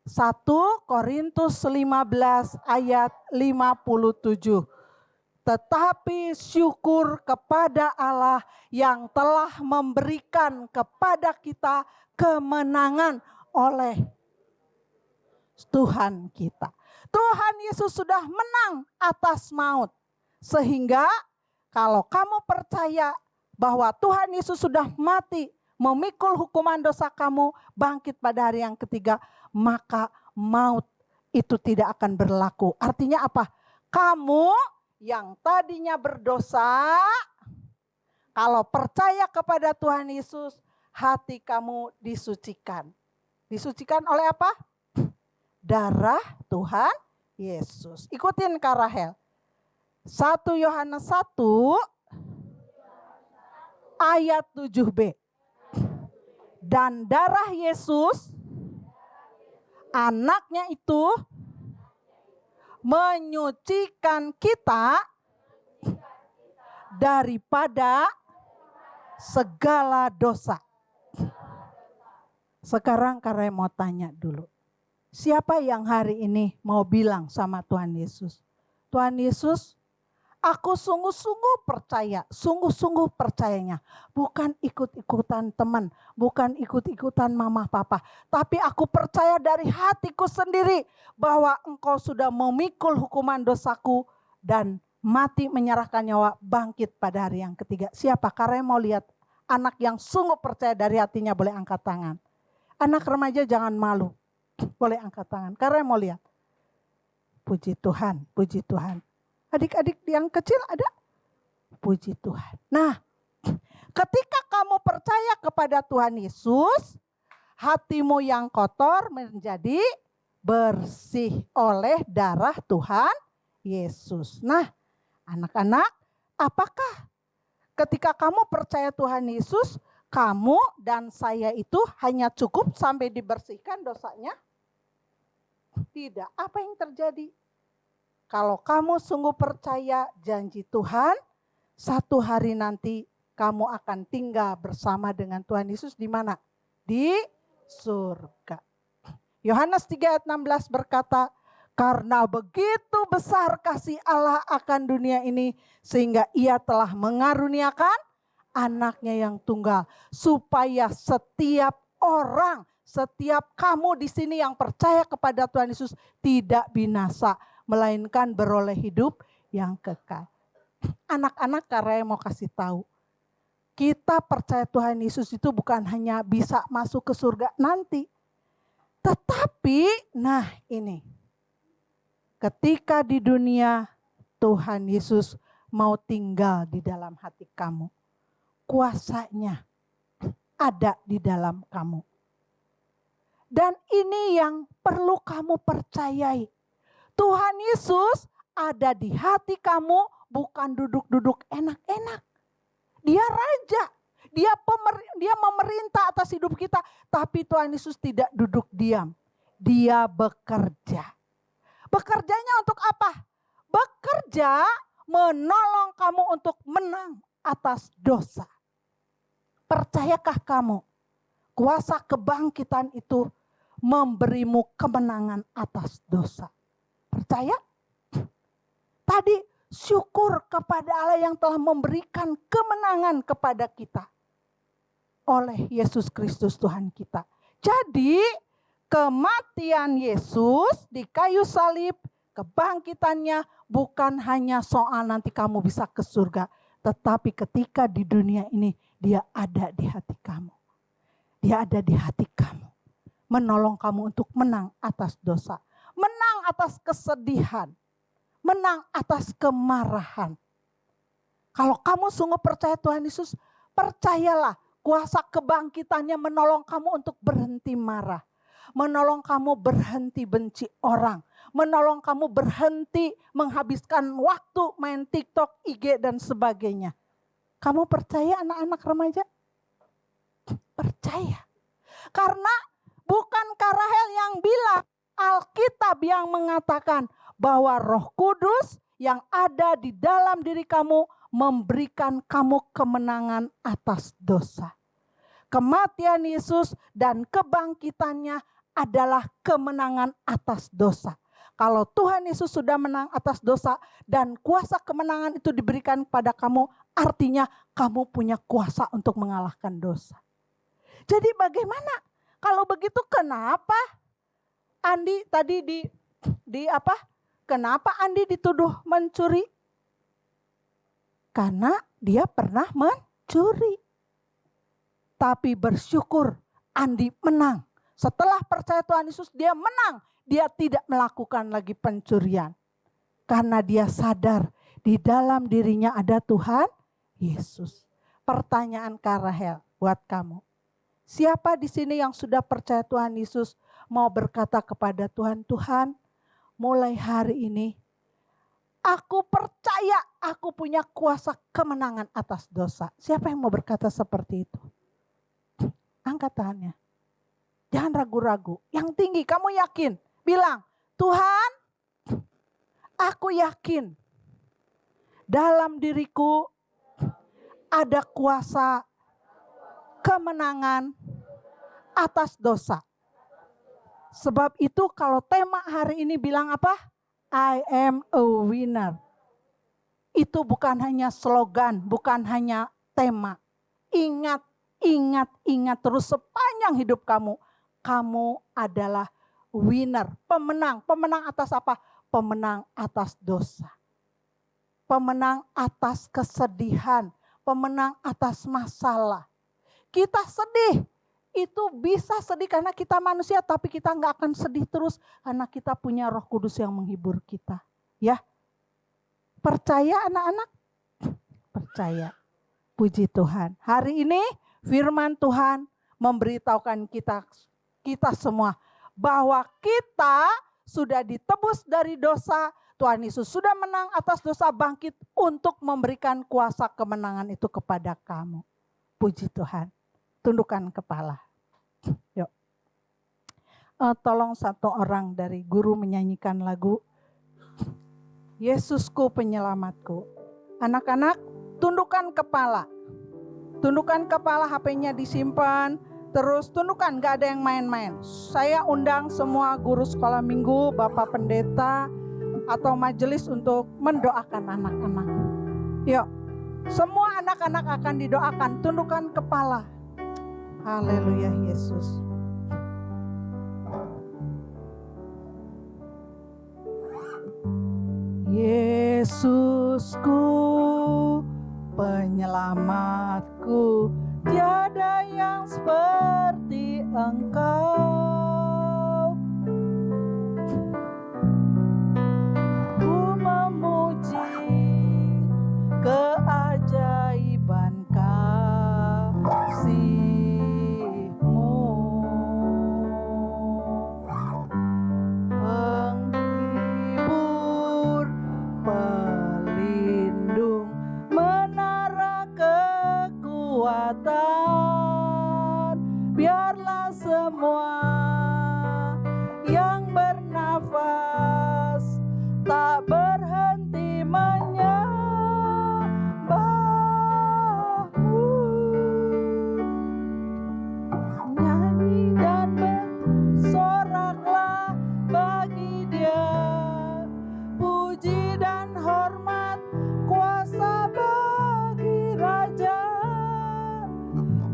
1 Korintus 15 ayat 57. Tetapi syukur kepada Allah yang telah memberikan kepada kita kemenangan oleh Tuhan kita. Tuhan Yesus sudah menang atas maut. Sehingga kalau kamu percaya bahwa Tuhan Yesus sudah mati, memikul hukuman dosa kamu, bangkit pada hari yang ketiga, maka maut itu tidak akan berlaku. Artinya apa? Kamu yang tadinya berdosa, kalau percaya kepada Tuhan Yesus, hati kamu disucikan. Disucikan oleh apa? Darah Tuhan Yesus. Ikutin Kak Rahel. 1 Yohanes 1 ayat 7b. Dan darah Yesus, anaknya itu menyucikan kita daripada segala dosa. Sekarang Kare mau tanya dulu. Siapa yang hari ini mau bilang sama Tuhan Yesus? Tuhan Yesus, aku sungguh-sungguh percaya, sungguh-sungguh percayanya. Bukan ikut-ikutan teman, bukan ikut-ikutan mama papa. Tapi aku percaya dari hatiku sendiri bahwa engkau sudah memikul hukuman dosaku dan mati menyerahkan nyawa, bangkit pada hari yang ketiga. Siapa? Karena mau lihat anak yang sungguh percaya dari hatinya, boleh angkat tangan. Anak remaja jangan malu, boleh angkat tangan. Karena mau lihat. Puji Tuhan, puji Tuhan. Adik-adik yang kecil ada? Puji Tuhan. Nah, ketika kamu percaya kepada Tuhan Yesus, hatimu yang kotor menjadi bersih oleh darah Tuhan Yesus. Nah, anak-anak, apakah ketika kamu percaya Tuhan Yesus, kamu dan saya itu hanya cukup sampai dibersihkan dosanya? Tidak. Apa yang terjadi? Kalau kamu sungguh percaya janji Tuhan, satu hari nanti kamu akan tinggal bersama dengan Tuhan Yesus di mana? Di surga. Yohanes 3 ayat 16 berkata, karena begitu besar kasih Allah akan dunia ini, sehingga ia telah mengaruniakan anaknya yang tunggal. Supaya setiap orang, setiap kamu di sini yang percaya kepada Tuhan Yesus tidak binasa, melainkan beroleh hidup yang kekal. Anak-anak, karena mau kasih tahu, kita percaya Tuhan Yesus itu bukan hanya bisa masuk ke surga nanti. Tetapi, nah ini, ketika di dunia Tuhan Yesus mau tinggal di dalam hati kamu, kuasanya ada di dalam kamu. Dan ini yang perlu kamu percayai. Tuhan Yesus ada di hati kamu bukan duduk-duduk enak-enak. Dia raja, dia memerintah atas hidup kita. Tapi Tuhan Yesus tidak duduk diam, dia bekerja. Bekerjanya untuk apa? Bekerja menolong kamu untuk menang atas dosa. Percayakah kamu kuasa kebangkitan itu memberimu kemenangan atas dosa? Percaya? Tadi syukur kepada Allah yang telah memberikan kemenangan kepada kita oleh Yesus Kristus Tuhan kita. Jadi kematian Yesus di kayu salib, kebangkitannya bukan hanya soal nanti kamu bisa ke surga. Tetapi ketika di dunia ini dia ada di hati kamu. Dia ada di hati kamu. Menolong kamu untuk menang atas dosa. Menang atas kesedihan. Menang atas kemarahan. Kalau kamu sungguh percaya Tuhan Yesus, percayalah kuasa kebangkitannya menolong kamu untuk berhenti marah. Menolong kamu berhenti benci orang. Menolong kamu berhenti menghabiskan waktu main TikTok, IG dan sebagainya. Kamu percaya anak-anak remaja? Percaya. Karena bukankah Rahel yang bilang, Alkitab yang mengatakan bahwa Roh Kudus yang ada di dalam diri kamu memberikan kamu kemenangan atas dosa. Kematian Yesus dan kebangkitannya adalah kemenangan atas dosa. Kalau Tuhan Yesus sudah menang atas dosa dan kuasa kemenangan itu diberikan kepada kamu, artinya kamu punya kuasa untuk mengalahkan dosa. Jadi bagaimana? Kalau begitu kenapa Andi tadi Kenapa Andi dituduh mencuri? Karena dia pernah mencuri. Tapi bersyukur Andi menang. Setelah percaya Tuhan Yesus dia menang. Dia tidak melakukan lagi pencurian. Karena dia sadar di dalam dirinya ada Tuhan Yesus. Pertanyaan Kak Rahel buat kamu. Siapa di sini yang sudah percaya Tuhan Yesus mau berkata kepada Tuhan, Tuhan mulai hari ini aku percaya aku punya kuasa kemenangan atas dosa. Siapa yang mau berkata seperti itu? Angkat tangannya. Jangan ragu-ragu. Yang tinggi kamu yakin. Bilang, Tuhan aku yakin dalam diriku ada kuasa kemenangan atas dosa. Sebab itu kalau tema hari ini bilang apa? I am a winner. Itu bukan hanya slogan, bukan hanya tema. Ingat, ingat, ingat terus sepanjang hidup kamu. Kamu adalah winner, pemenang. Pemenang atas apa? Pemenang atas dosa. Pemenang atas kesedihan. Pemenang atas masalah. Kita sedih. Itu bisa sedih karena kita manusia, tapi kita nggak akan sedih terus karena kita punya Roh Kudus yang menghibur kita. Ya, percaya anak-anak? Percaya. Puji Tuhan. Hari ini firman Tuhan memberitahukan kita semua bahwa kita sudah ditebus dari dosa. Tuhan Yesus sudah menang atas dosa, bangkit untuk memberikan kuasa kemenangan itu kepada kamu. Puji Tuhan. Tundukkan kepala. Yuk. Tolong satu orang dari guru menyanyikan lagu Yesusku penyelamatku. Anak-anak tundukkan kepala. Tundukkan kepala, HP-nya disimpan. Terus tundukkan, gak ada yang main-main. Saya undang semua guru sekolah minggu, Bapak Pendeta atau majelis untuk mendoakan anak-anak. Yuk. Semua anak-anak akan didoakan. Tundukkan kepala. Haleluya Yesus. Yesusku penyelamatku, tiada yang seperti Engkau. Ku memuji keajaiban kasih. Penghibur, pelindung kekuatan. Biarlah semua yang bernafas tak berhenti menyembahmu. Nyanyi dan bersoraklah bagi Dia, puji dan hormat kuasa bagi Raja.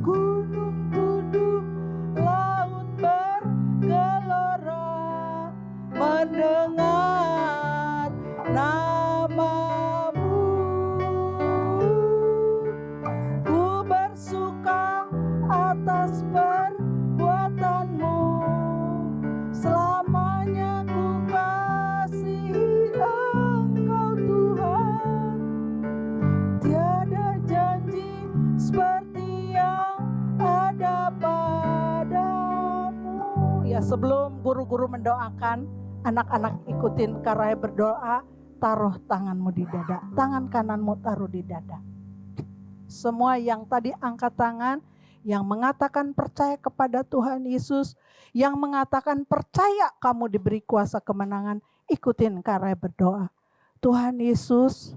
Gunung tunduk, laut bergelora mendengar namamu. Ku bersuka atas perbuatanmu, selamanya ku kasihi Engkau Tuhan. Tiada janji seperti yang ada padamu. Ya, sebelum guru-guru mendoakan, anak-anak ikutin Karai berdoa. Taruh tanganmu di dada, tangan kananmu taruh di dada. Semua yang tadi angkat tangan, yang mengatakan percaya kepada Tuhan Yesus, yang mengatakan percaya kamu diberi kuasa kemenangan, ikutin Karai berdoa. Tuhan Yesus,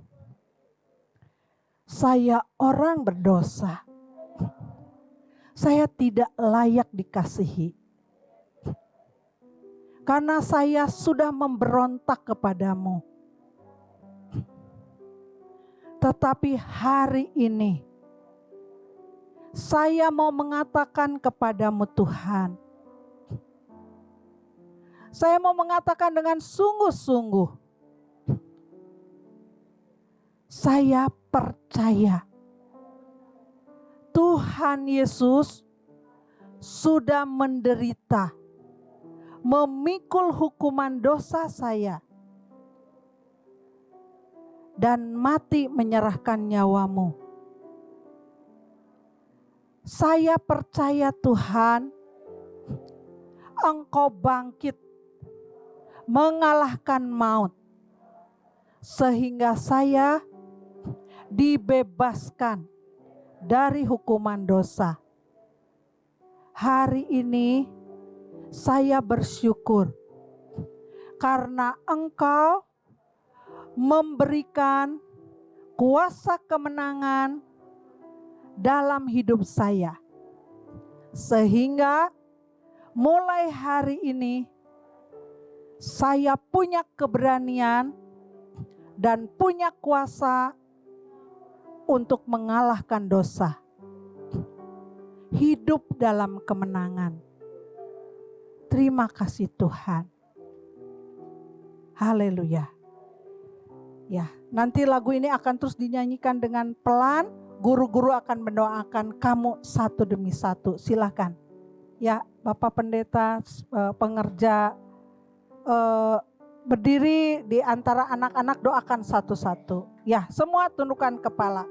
saya orang berdosa. Saya tidak layak dikasihi. Karena saya sudah memberontak kepadamu. Tetapi hari ini, saya mau mengatakan kepadamu Tuhan. Saya mau mengatakan dengan sungguh-sungguh. Saya percaya Tuhan Yesus sudah menderita, memikul hukuman dosa saya, dan mati menyerahkan nyawamu. Saya percaya Tuhan, Engkau bangkit, mengalahkan maut, sehingga saya dibebaskan dari hukuman dosa. Hari ini saya bersyukur karena Engkau memberikan kuasa kemenangan dalam hidup saya. Sehingga mulai hari ini saya punya keberanian dan punya kuasa untuk mengalahkan dosa. Hidup dalam kemenangan. Terima kasih Tuhan. Haleluya. Ya, nanti lagu ini akan terus dinyanyikan dengan pelan. Guru-guru akan mendoakan kamu satu demi satu. Silakan. Ya, Bapak Pendeta, pengerja, berdiri di antara anak-anak, doakan satu-satu. Ya, semua tundukkan kepala.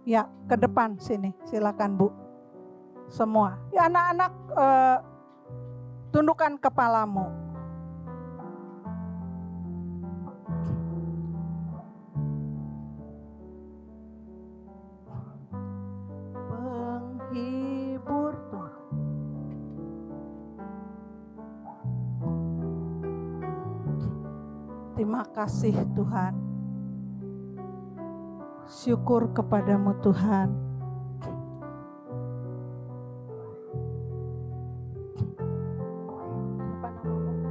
Ya, ke depan sini. Silakan Bu. Semua. Ya, anak-anak, tundukkan kepalamu. Penghibur Tuhan. Terima kasih Tuhan. Syukur kepadamu Tuhan. Apa namamu?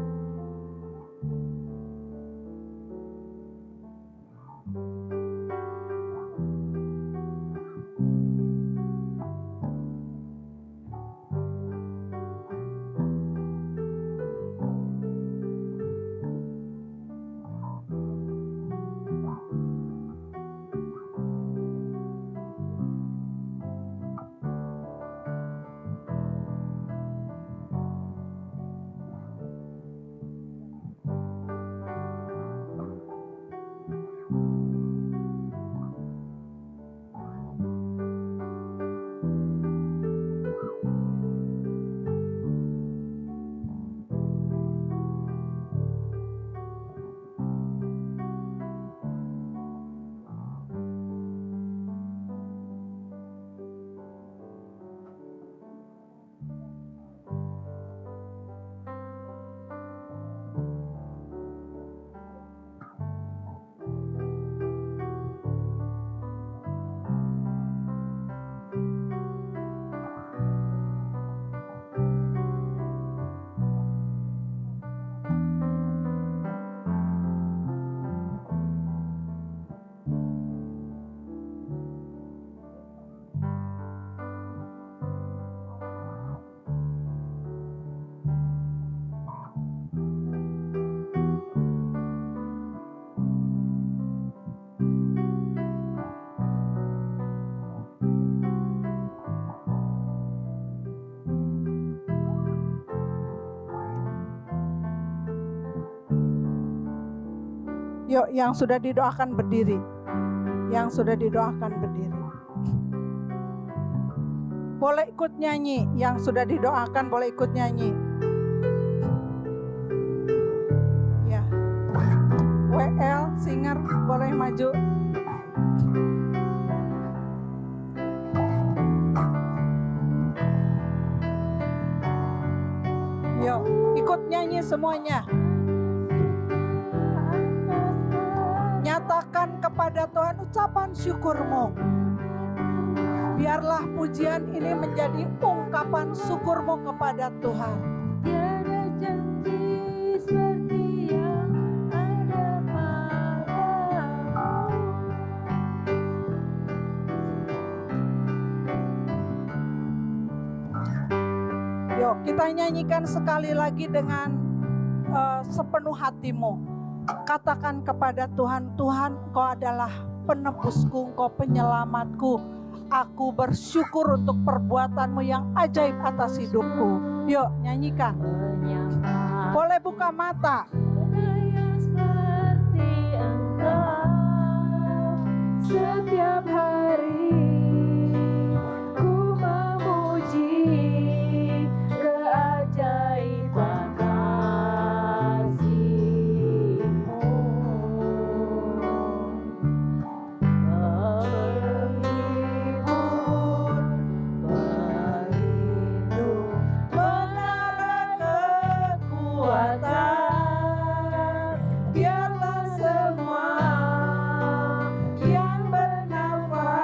Yuk, yang sudah didoakan berdiri. Yang sudah didoakan berdiri. Boleh ikut nyanyi. Yang sudah didoakan boleh ikut nyanyi. Ya. WL, singer, boleh maju. Yuk, ikut nyanyi semuanya. Nyatakan kepada Tuhan ucapan syukurmu. Biarlah pujian ini menjadi ungkapan syukurmu kepada Tuhan. Tiada janji seperti yang ada padamu. Yuk, kita nyanyikan sekali lagi dengan sepenuh hatimu. Katakan kepada Tuhan, Tuhan, Engkau adalah penebusku, Engkau penyelamatku. Aku bersyukur untuk perbuatan-Mu yang ajaib atas hidupku. Yuk, nyanyikan. Menyembah Boleh buka mata. yang seperti Engkau setiap hari. Ku memuji keajaiban kasih-Mu. Penghibur, pelindung, menara kekuatan. Biarlah semua yang bernafas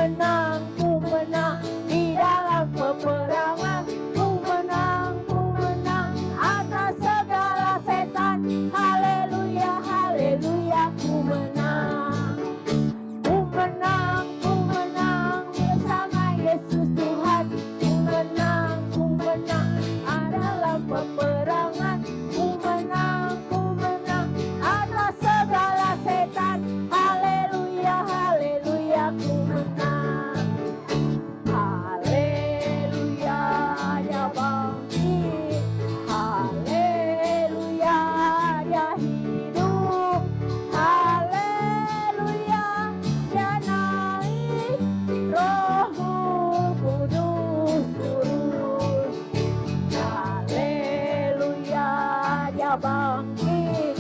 menang di dalam peperangan. Ku menang atas segala setan. Haleluya, haleluya, ku menang. Ku menang bersama Yesus Tuhan. Ku menang adalah peperangan. Ku menang atas segala setan. Haleluya, haleluya, ku menang. Haleluya, dia bangkit. Haleluya, dia hidup. Haleluya, dia naik. Roh Kudus turun. Haleluya, dia bangkit.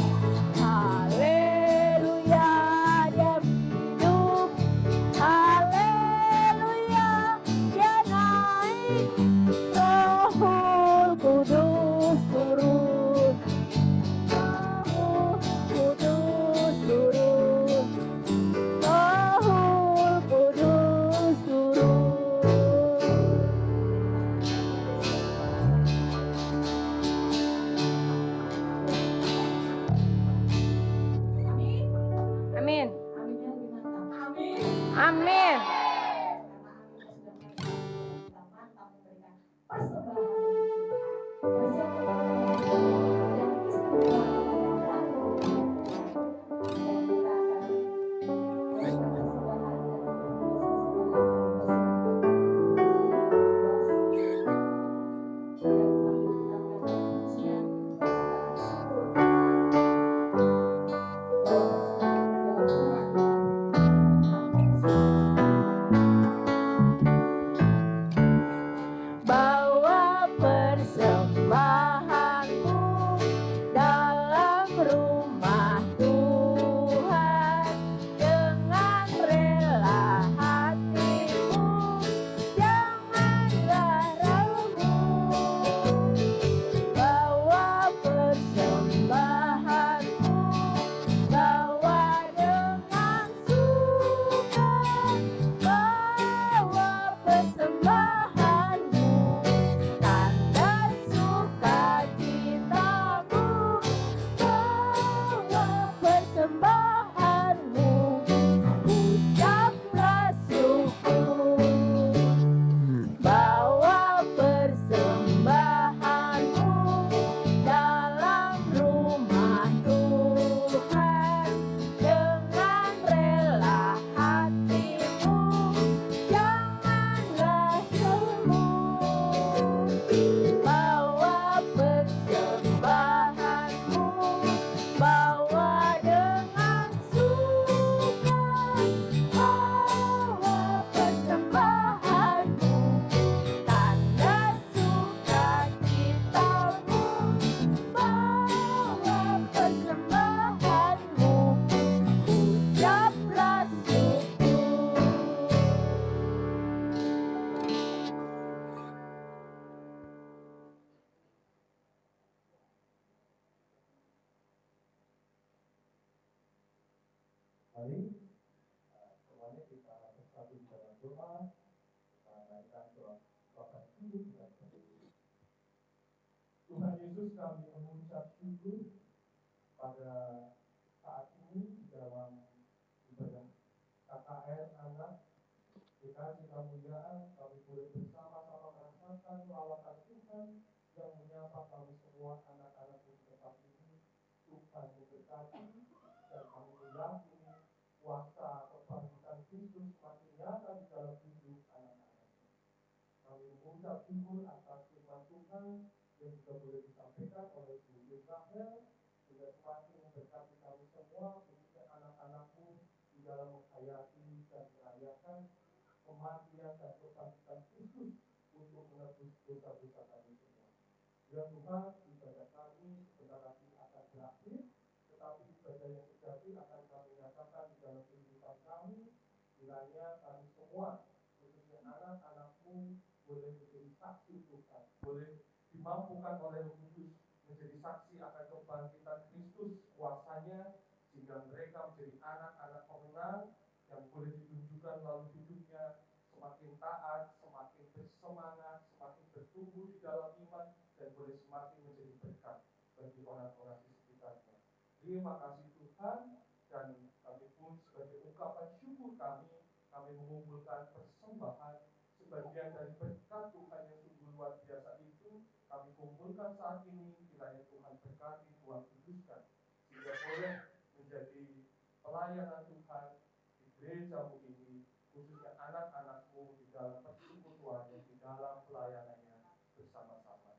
Haleluya, dia hidup. Haleluya, dia naik. Roh Kudus turun. Roh Kudus turun. Roh Kudus turun. Amin. Amin. Aminnya lebih mantap. Amin. Amin. Karena amin sudah kita mantap memberikan persembahan bagi Tuhan. Dan siapa yang Bawa persembahanmu dalam rumah Tuhan dengan rela hatimu, janganlah ragu. Bawa persembahanmu, bawa dengan suka, bawa persembahanmu, tanda sukacitamu, bawa persembahanmu, ucaplah syukur. Bawa persembahanmu dalam rumah Tuhan dengan rela hatimu, janganlah jemu. Bawa persembahanmu, bawa dengan suka, bawa persembahanmu, tanda sukacitamu, bawa persembahanmu, ucaplah syukur. Mari semuanya kita bersatu dalam doa, kita naikkan doa Bapak Ibu kita berdiri. Tuhan Yesus, kami mengucap syukur pada saat ini di dalam ibadah KKR anak dikasih kemuliaan, kami boleh bersama-sama merasakan lawatan Tuhan yang menyapa kami semua anak-anak di tempat ini. Tuhan memberkati dan kami meyakini kuasa kebangkitan Kristus makin nyata di dalam hidup anak-anak. Kami mengucap syukur atas firman Tuhan yang juga boleh disampaikan oleh Bu Israel, juga semakin memberkati kami semua, khususnya anak-anakmu di dalam menghayati dan merayakan kematian dan kebangkitan Kristus untuk menebus dosa-dosa kami semua. Ya Tuhan, ibadah kami sebentar lagi akan berakhir, tetapi ibadah yang sejati akan kami nyatakan di dalam kehidupan kami, kiranya kami semua, khususnya anak-anakmu, boleh menjadi saksi Tuhan, boleh dimampukan oleh Roh Kudus menjadi saksi akan kebangkitan Kristus, kuasanya, sehingga mereka menjadi anak-anak pemenang yang boleh ditunjukkan melalui hidupnya Terima kasih Tuhan, dan kami pun sebagai ungkapan syukur kami mengumpulkan persembahan sebagian dari berkat Tuhan yang sungguh luar biasa itu kami kumpulkan saat ini. Kiranya Tuhan berkati, Tuhan kuduskan, sehingga boleh menjadi pelayanan Tuhan di gerejamu ini, khususnya anak-anakmu di dalam persekutuannya, di dalam pelayanannya bersama-sama.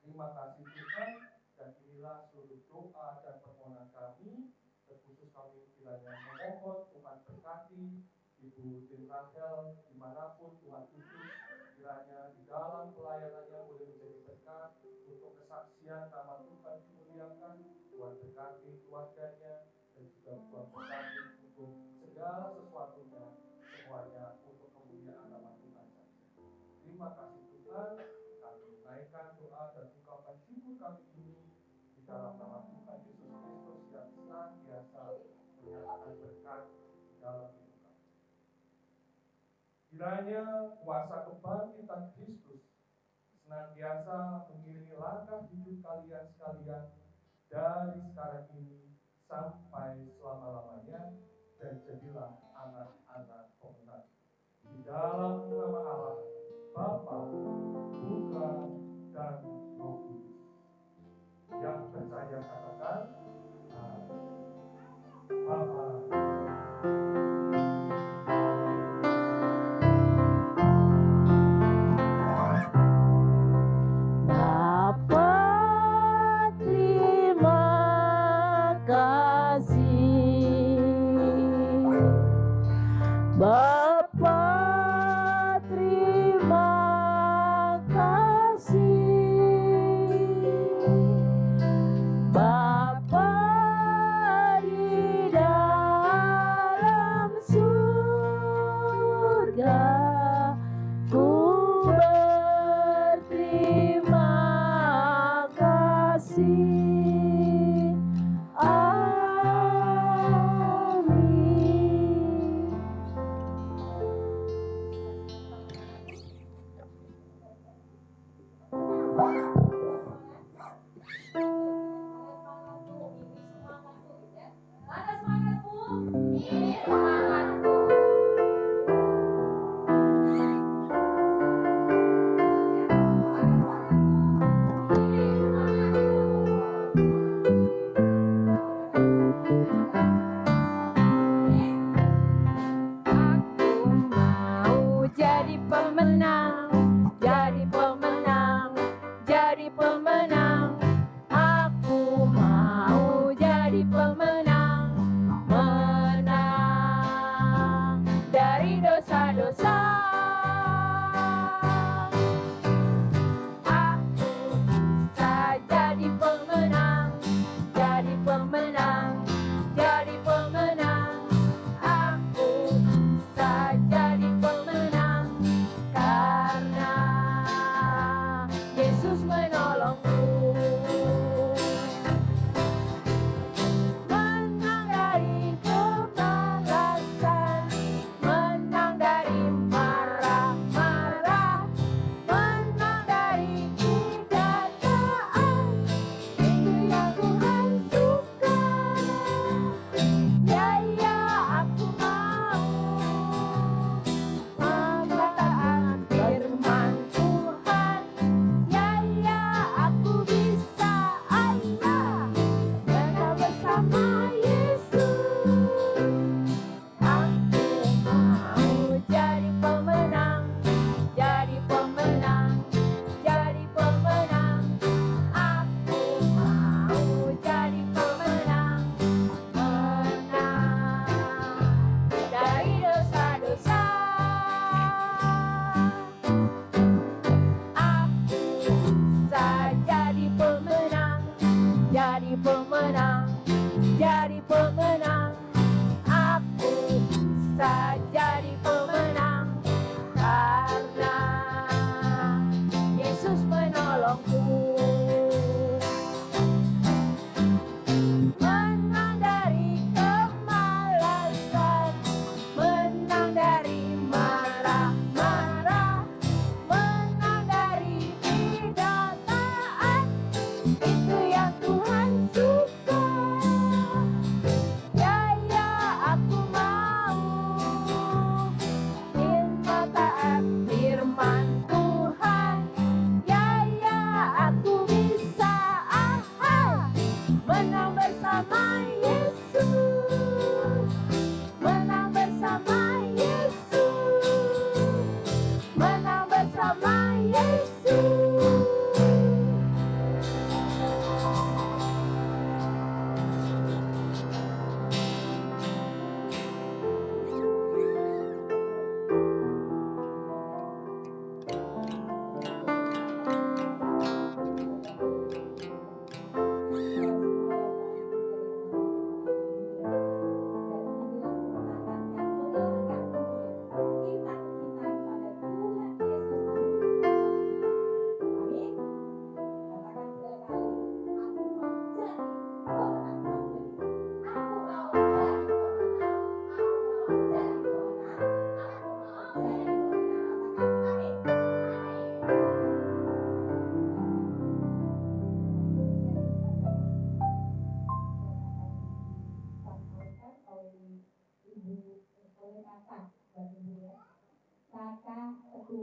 Terima kasih Tuhan, dan inilah seluruh doa dan permohonan kami, terkhusus kami kiranya memohon Tuhan berkati Ibu Tin Rachel dimanapun Tuhan utus, kiranya di dalam pelayanannya boleh menjadi berkat untuk kesaksian nama Tuhan dimuliakan. Tuhan berkati keluarganya, dan juga Tuhan berkati untuk segala sesuatunya, semuanya untuk kemuliaan nama Tuhan saja. Terima kasih Tuhan, kami naikkan doa dan ungkapan syukur kami ini di dalam nama Tuhan Yesus Kristus yang senantiasa menyatakan berkat di dalam hidup kami. Kiranya kuasa kebangkitan Kristus senantiasa mengiringi langkah hidup kalian sekalian dari sekarang ini sampai selama-lamanya, dan jadilah anak-anak pemenang. Di dalam nama Allah, Bapa, Putra, dan Roh Kudus. Yang percaya katakan, Bapa. Bapa, terima kasih. Bapa, terima kasih. Bapa di dalam surga, ku berterima kasih. Amin. Ada semangat Bu? Ini semangatku. Ini semangatku. Aku mau jadi pemenang, jadi pemenang, jadi pemenang. Aku mau jadi pemenang, menang dari dosa-dosa. Aku bisa jadi pemenang, jadi pemenang, jadi pemenang. Aku bisa jadi pemenang karena Yesus menolongku. Menang dari kemalasan, menang dari marah,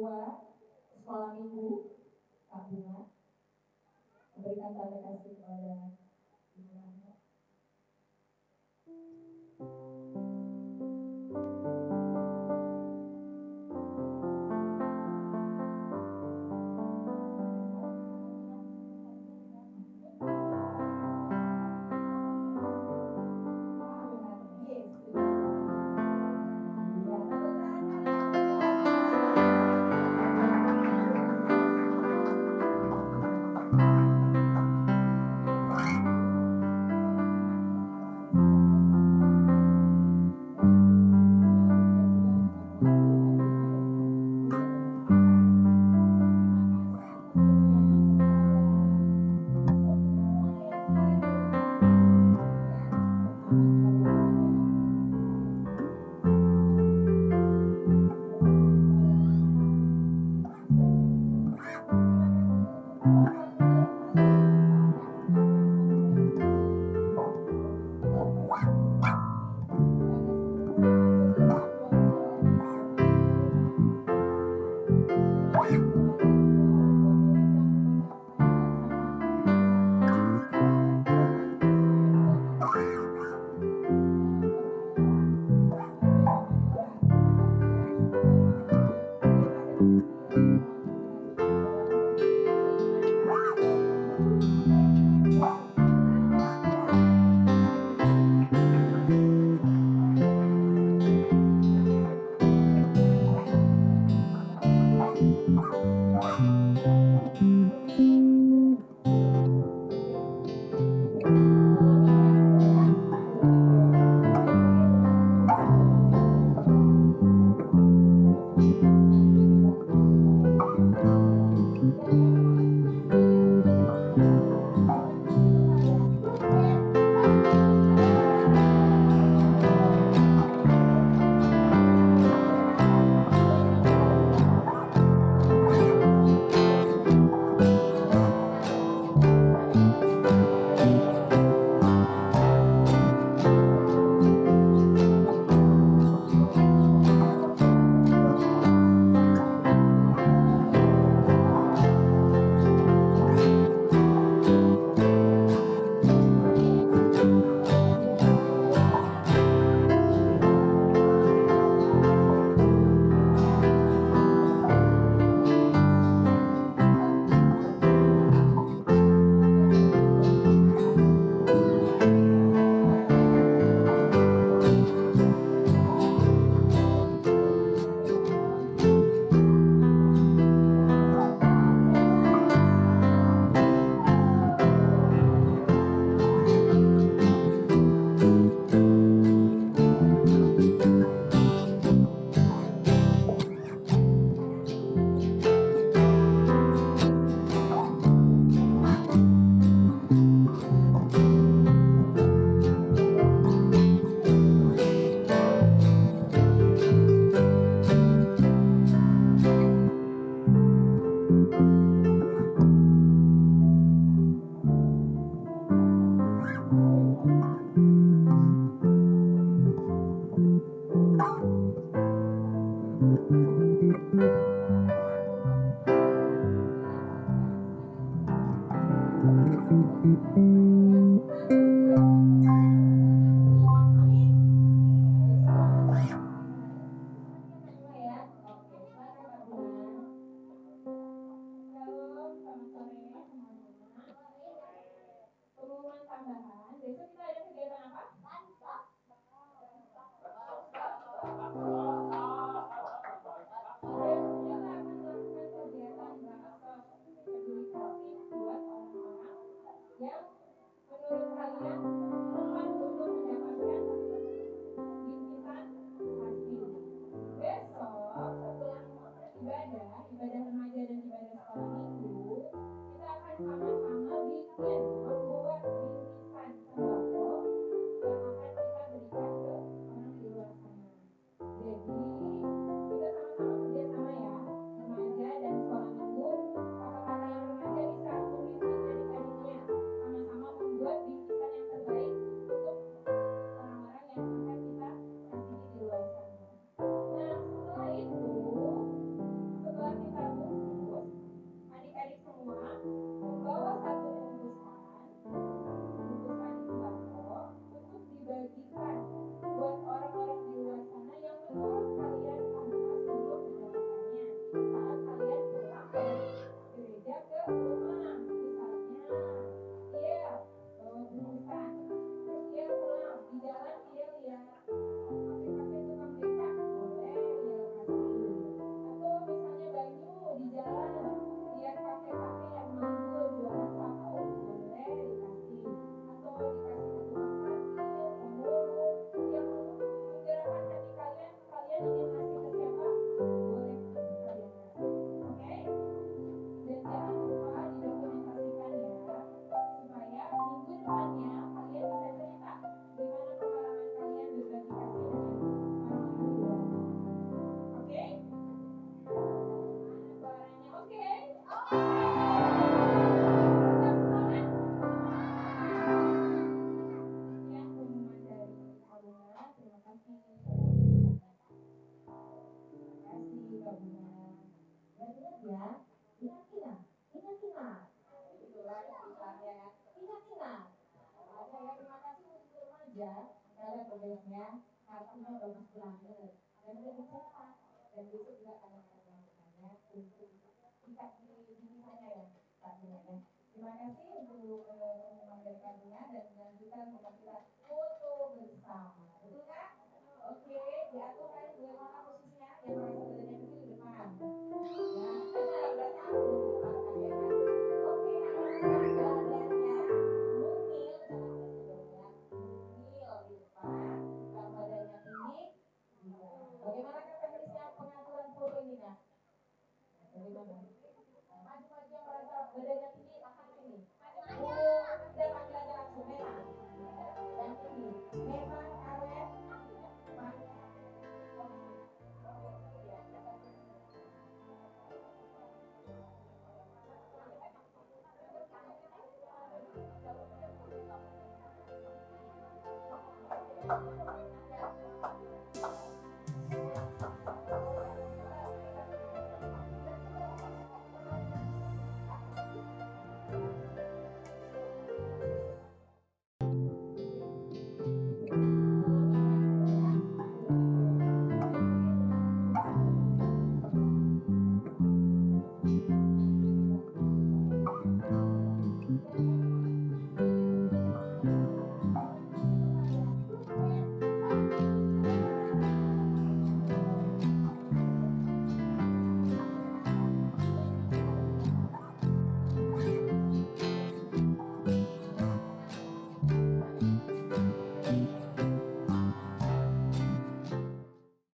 kedua, sekolah minggu, Kak Bunga, memberikan tanda kasih kepada Ibu Rahma. Pengumuman tambahan, besok kita ada kegiatan apa? Kita akan melakukan kegiatan baksos peduli COVID buat orang-orang yang menurut kalian ya, kartunya bagus banget dan udah dicetak dan besok juga anak-anak melakukannya untuk kita di sana ya Pak Bunda ya. Terima kasih untuk pengumuman dari kartunya dan melanjutkan untuk kita foto bersama, betul kan? Oke, diatur kan bagaimana posisinya yang merasa badannya kecil di depan. Ya, berarti aku di depan kan ya kan? Oke, yang merasa badannya mungil, jangan gitu ya. Mungil di depan, yang badannya tinggi. Iya. Bagaimana kan teknisnya pengaturan foto ini kan? Bagaimana? Maju-maju yang merasa badannya tinggi akan sini. Udah panggil aja langsung merah. Yang tinggi. Memang kalian Thank you.